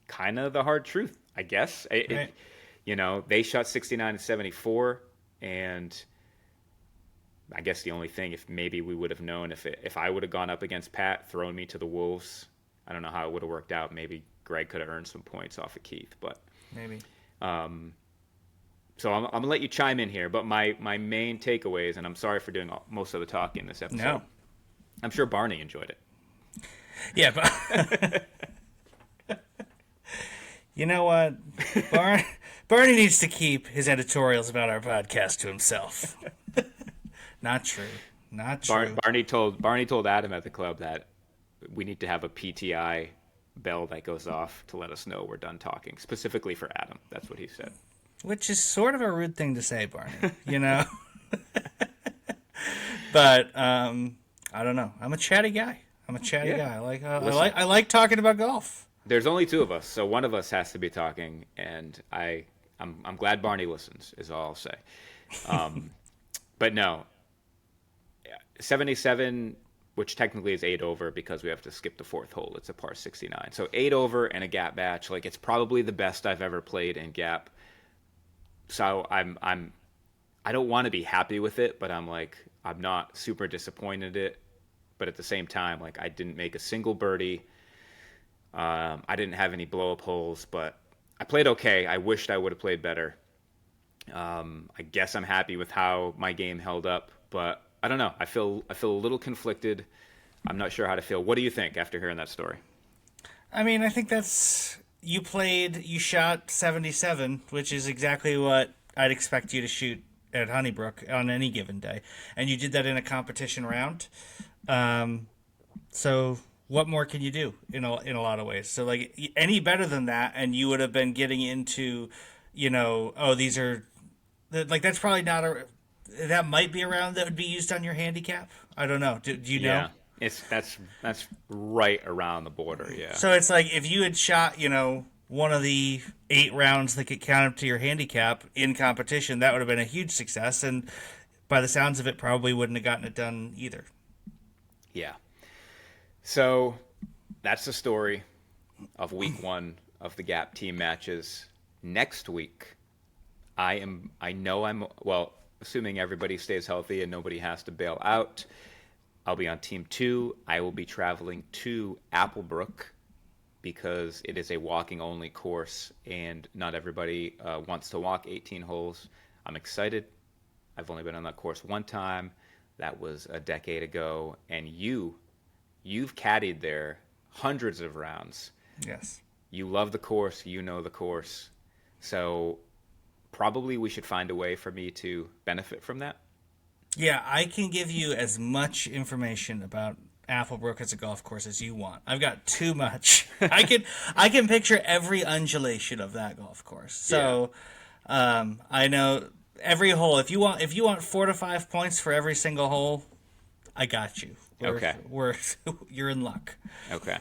kind of the hard truth, I guess. Right. They shot 69 and 74. And I guess the only thing, if maybe we would have known if I would have gone up against Pat, thrown me to the Wolves, I don't know how it would have worked out. Maybe Greg could have earned some points off of Keith, but Maybe. So I'm gonna let you chime in here. But my main takeaways, and I'm sorry for doing most of the talking in this episode. No. I'm sure Barney enjoyed it. Yeah, but you know what? Barney needs to keep his editorials about our podcast to himself. Not true. Not true. Barney told Adam at the club that we need to have a PTI bell that goes off to let us know we're done talking, specifically for Adam. That's what he said. Which is sort of a rude thing to say, Barney, But I don't know. I'm a chatty guy. guy. I like talking about golf. There's only two of us, so one of us has to be talking, and I'm glad Barney listens, is all I'll say. But no, 77, which technically is 8 over because we have to skip the fourth hole. It's a par 69. So 8 over and a gap match. Like, it's probably the best I've ever played in gap. So I don't want to be happy with it, but I'm not super disappointed in it. But at the same time, like, I didn't make a single birdie. I didn't have any blow up holes, but I played okay. I wished I would have played better. I guess I'm happy with how my game held up, but I don't know. I feel a little conflicted. I'm not sure how to feel. What do you think after hearing that story? I mean, I think you shot 77, which is exactly what I'd expect you to shoot at Honeybrook on any given day. And you did that in a competition round. So what more can you do in a lot of ways? So, like, any better than that, and you would have been getting into, these are, like, that's probably not that might be a round that would be used on your handicap. I don't know. Do you know? Yeah, that's right around the border. Yeah. So it's like if you had shot, one of the 8 rounds that get counted to your handicap in competition, that would have been a huge success. And by the sounds of it, probably wouldn't have gotten it done either. Yeah. So that's the story of week 1 of the Gap team matches. Next week, assuming everybody stays healthy and nobody has to bail out, I'll be on team 2. I will be traveling to Applebrook because it is a walking only course and not everybody wants to walk 18 holes. I'm excited. I've only been on that course one time. That was a decade ago. And you've caddied there hundreds of rounds. Yes. You love the course. You know the course. So probably we should find a way for me to benefit from that. Yeah, I can give you as much information about Applebrook as a golf course as you want. I've got too much. I can picture every undulation of that golf course. So, yeah. I know every hole. If you want 4 to 5 points for every single hole, I got you. You're in luck. Okay.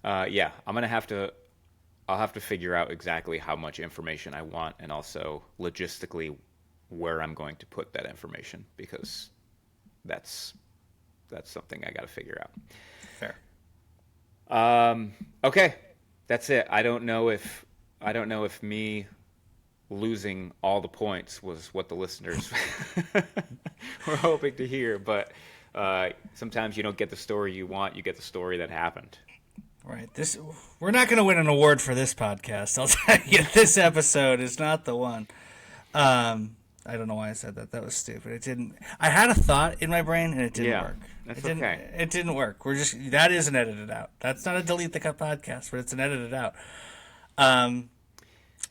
Yeah, I'll have to figure out exactly how much information I want and also logistically where I'm going to put that information because that's something I got to figure out. Fair. Okay, that's it. I don't know if me losing all the points was what the listeners were hoping to hear, but sometimes you don't get the story you want, you get the story that happened. Right. We're not going to win an award for this podcast. I'll tell you, this episode is not the one. I don't know why I said that. That was stupid. It didn't. I had a thought in my brain and it didn't work. That's okay. It didn't work. That isn't edited out. That's not a delete the cut podcast, but it's an edited out.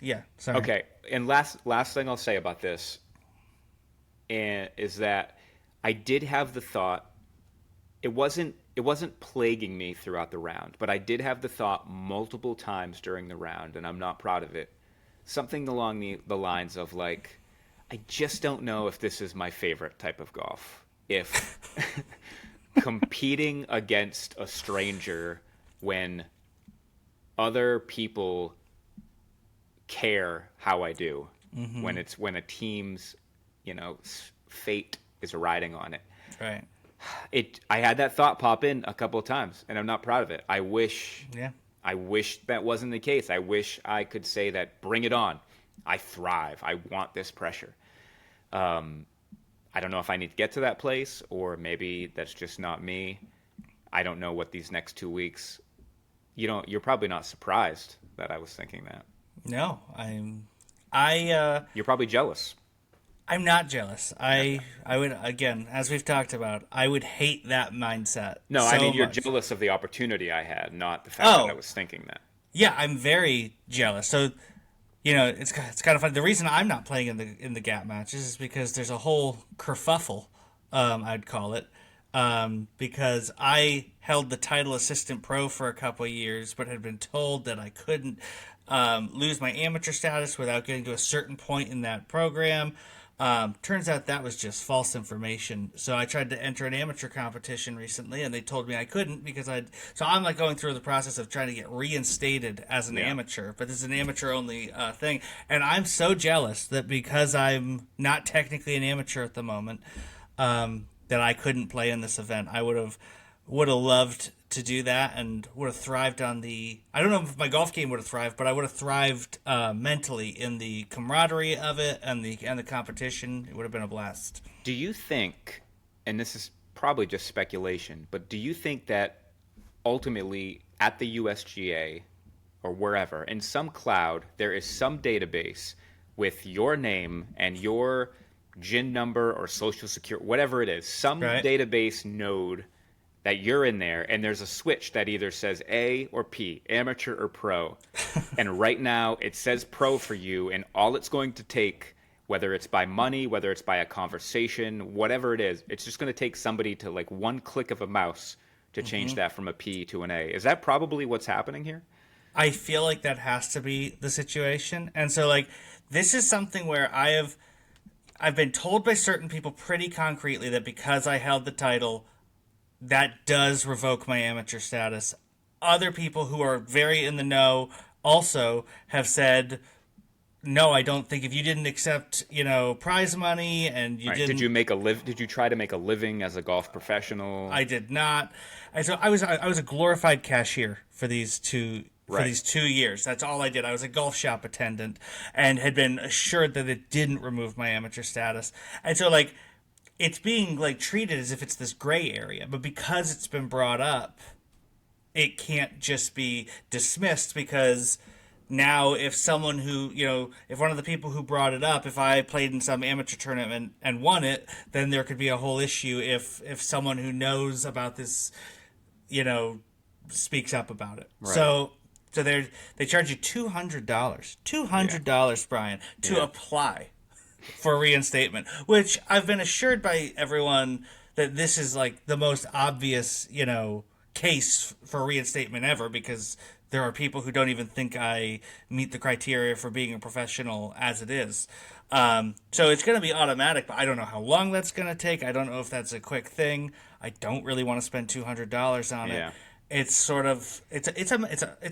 Yeah. Sorry. Okay. And last thing I'll say about this, is that I did have the thought. It wasn't plaguing me throughout the round, but I did have the thought multiple times during the round, and I'm not proud of it. Something along the lines of, like, I just don't know if this is my favorite type of golf. If competing against a stranger when other people care how I do when a team's, fate is riding on it. Right. I had that thought pop in a couple of times, and I'm not proud of it. Yeah. I wish that wasn't the case. I wish I could say that, bring it on. I thrive. I want this pressure. I don't know if I need to get to that place, or maybe that's just not me. I don't know what these next 2 weeks. You're probably not surprised that I was thinking that. No, I You're probably jealous. I'm not jealous. I would, again, as we've talked about, I would hate that mindset. No, so I mean, you're much. jealous of the opportunity I had, not the fact that I was thinking that. Yeah, I'm very jealous. So, it's kind of fun. The reason I'm not playing in the gap matches is because there's a whole kerfuffle, I'd call it, because I held the title assistant pro for a couple of years, but had been told that I couldn't lose my amateur status without getting to a certain point in that program. Turns out that was just false information. So I tried to enter an amateur competition recently, and they told me I couldn't because So I'm like going through the process of trying to get reinstated as an amateur, but this is an amateur only thing. And I'm so jealous that because I'm not technically an amateur at the moment, that I couldn't play in this event. I would have loved to do that and would have thrived on the. I don't know if my golf game would have thrived, but I would have thrived mentally in the camaraderie of it and the competition. It would have been a blast. Do you think, and this is probably just speculation, but do you think that ultimately at the USGA or wherever, in some cloud, there is some database with your name and your GIN number or social security, whatever it is, some database node that you're in there, and there's a switch that either says A or P, amateur or pro. And right now it says pro for you, and all it's going to take, whether it's by money, whether it's by a conversation, whatever it is, it's just going to take somebody to like one click of a mouse to change that from a P to an A. Is that probably what's happening here? I feel like that has to be the situation. And so like this is something where I've been told by certain people pretty concretely that because I held the title, that does revoke my amateur status. Other people who are very in the know also have said, no, I don't think if you didn't accept, prize money and you didn't. Did you try to make a living as a golf professional? I did not. And so I was a glorified cashier for these two. For these 2 years. That's all I did. I was a golf shop attendant and had been assured that it didn't remove my amateur status. And so, like, it's being, like, treated as if it's this gray area. But because it's been brought up, it can't just be dismissed because now if someone who, if one of the people who brought it up, if I played in some amateur tournament and won it, then there could be a whole issue if someone who knows about this, speaks up about it. Right. So they charge you $200, Brian, to apply for reinstatement, which I've been assured by everyone that this is like the most obvious, case for reinstatement ever because there are people who don't even think I meet the criteria for being a professional as it is. So it's going to be automatic, but I don't know how long that's going to take. I don't know if that's a quick thing. I don't really want to spend $200 on it. It's sort of it's a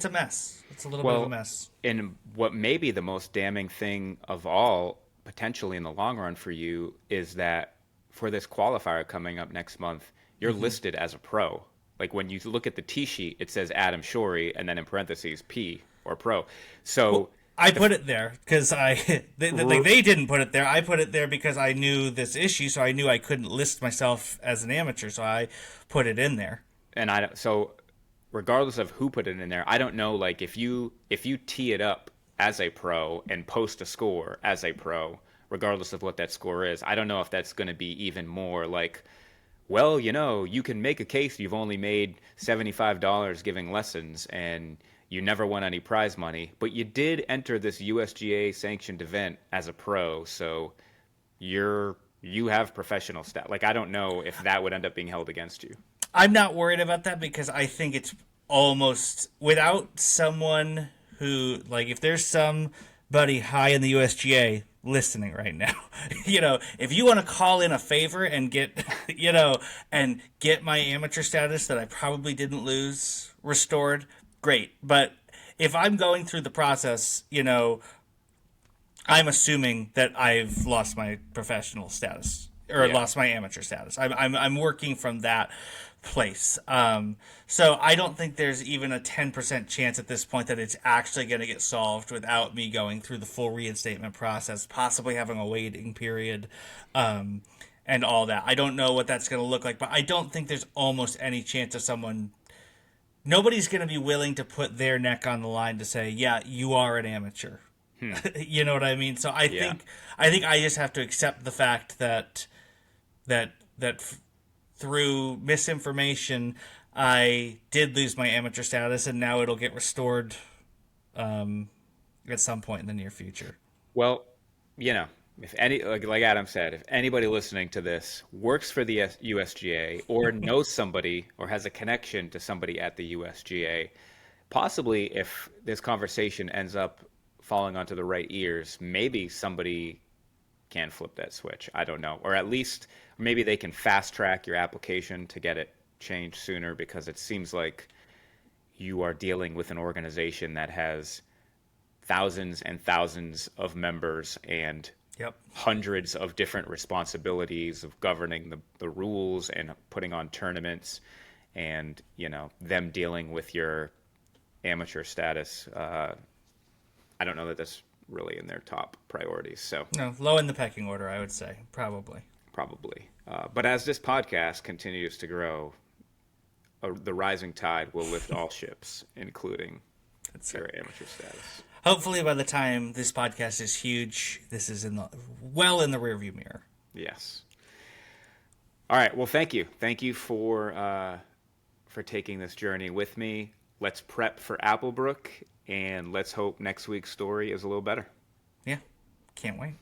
mess. It's a little bit of a mess. And what may be the most damning thing of all, potentially in the long run for you, is that for this qualifier coming up next month, you're listed as a pro. Like when you look at the tee sheet, it says Adam Shorey and then in parentheses P or pro. So I put it there because they didn't put it there. I put it there because I knew this issue, so I knew I couldn't list myself as an amateur, so I put it in there. And regardless of who put it in there, I don't know, like, if you tee it up as a pro and post a score as a pro, regardless of what that score is, I don't know if that's going to be even more like, well, you can make a case you've only made $75 giving lessons and you never won any prize money, but you did enter this USGA sanctioned event as a pro, so you have professional status. Like, I don't know if that would end up being held against you. I'm not worried about that because I think it's almost without someone who, like, if there's somebody high in the USGA listening right now, if you want to call in a favor and get, and get my amateur status that I probably didn't lose restored, great. But if I'm going through the process, I'm assuming that I've lost my professional status or Yeah. lost my amateur status. I'm working from that place. So I don't think there's even a 10% chance at this point that it's actually going to get solved without me going through the full reinstatement process, possibly having a waiting period, and all that. I don't know what that's going to look like, but I don't think there's almost any chance of someone. Nobody's going to be willing to put their neck on the line to say, "Yeah, you are an amateur." You know what I mean? So Yeah. I think I just have to accept the fact that through misinformation I did lose my amateur status, and now it'll get restored at some point in the near future. Well, you know, if any, like Adam said, if anybody listening to this works for the USGA or knows somebody or has a connection to somebody at the USGA, possibly if this conversation ends up falling onto the right ears, maybe somebody can flip that switch. I don't know. Or at least maybe they can fast track your application to get it changed sooner because it seems like you are dealing with an organization that has thousands and thousands of members and Yep. hundreds of different responsibilities of governing the rules and putting on tournaments and them dealing with your amateur status. I don't know that that's really in their top priorities, so No, low in the pecking order, I would say, probably. probably. But as this podcast continues to grow, the rising tide will lift all ships, including That's their it. amateur status. Hopefully, by the time this podcast is huge, this is in the rearview mirror. Yes. All right. Well, thank you. Thank you for taking this journey with me. Let's prep for Applebrook, and let's hope next week's story is a little better. Yeah, can't wait.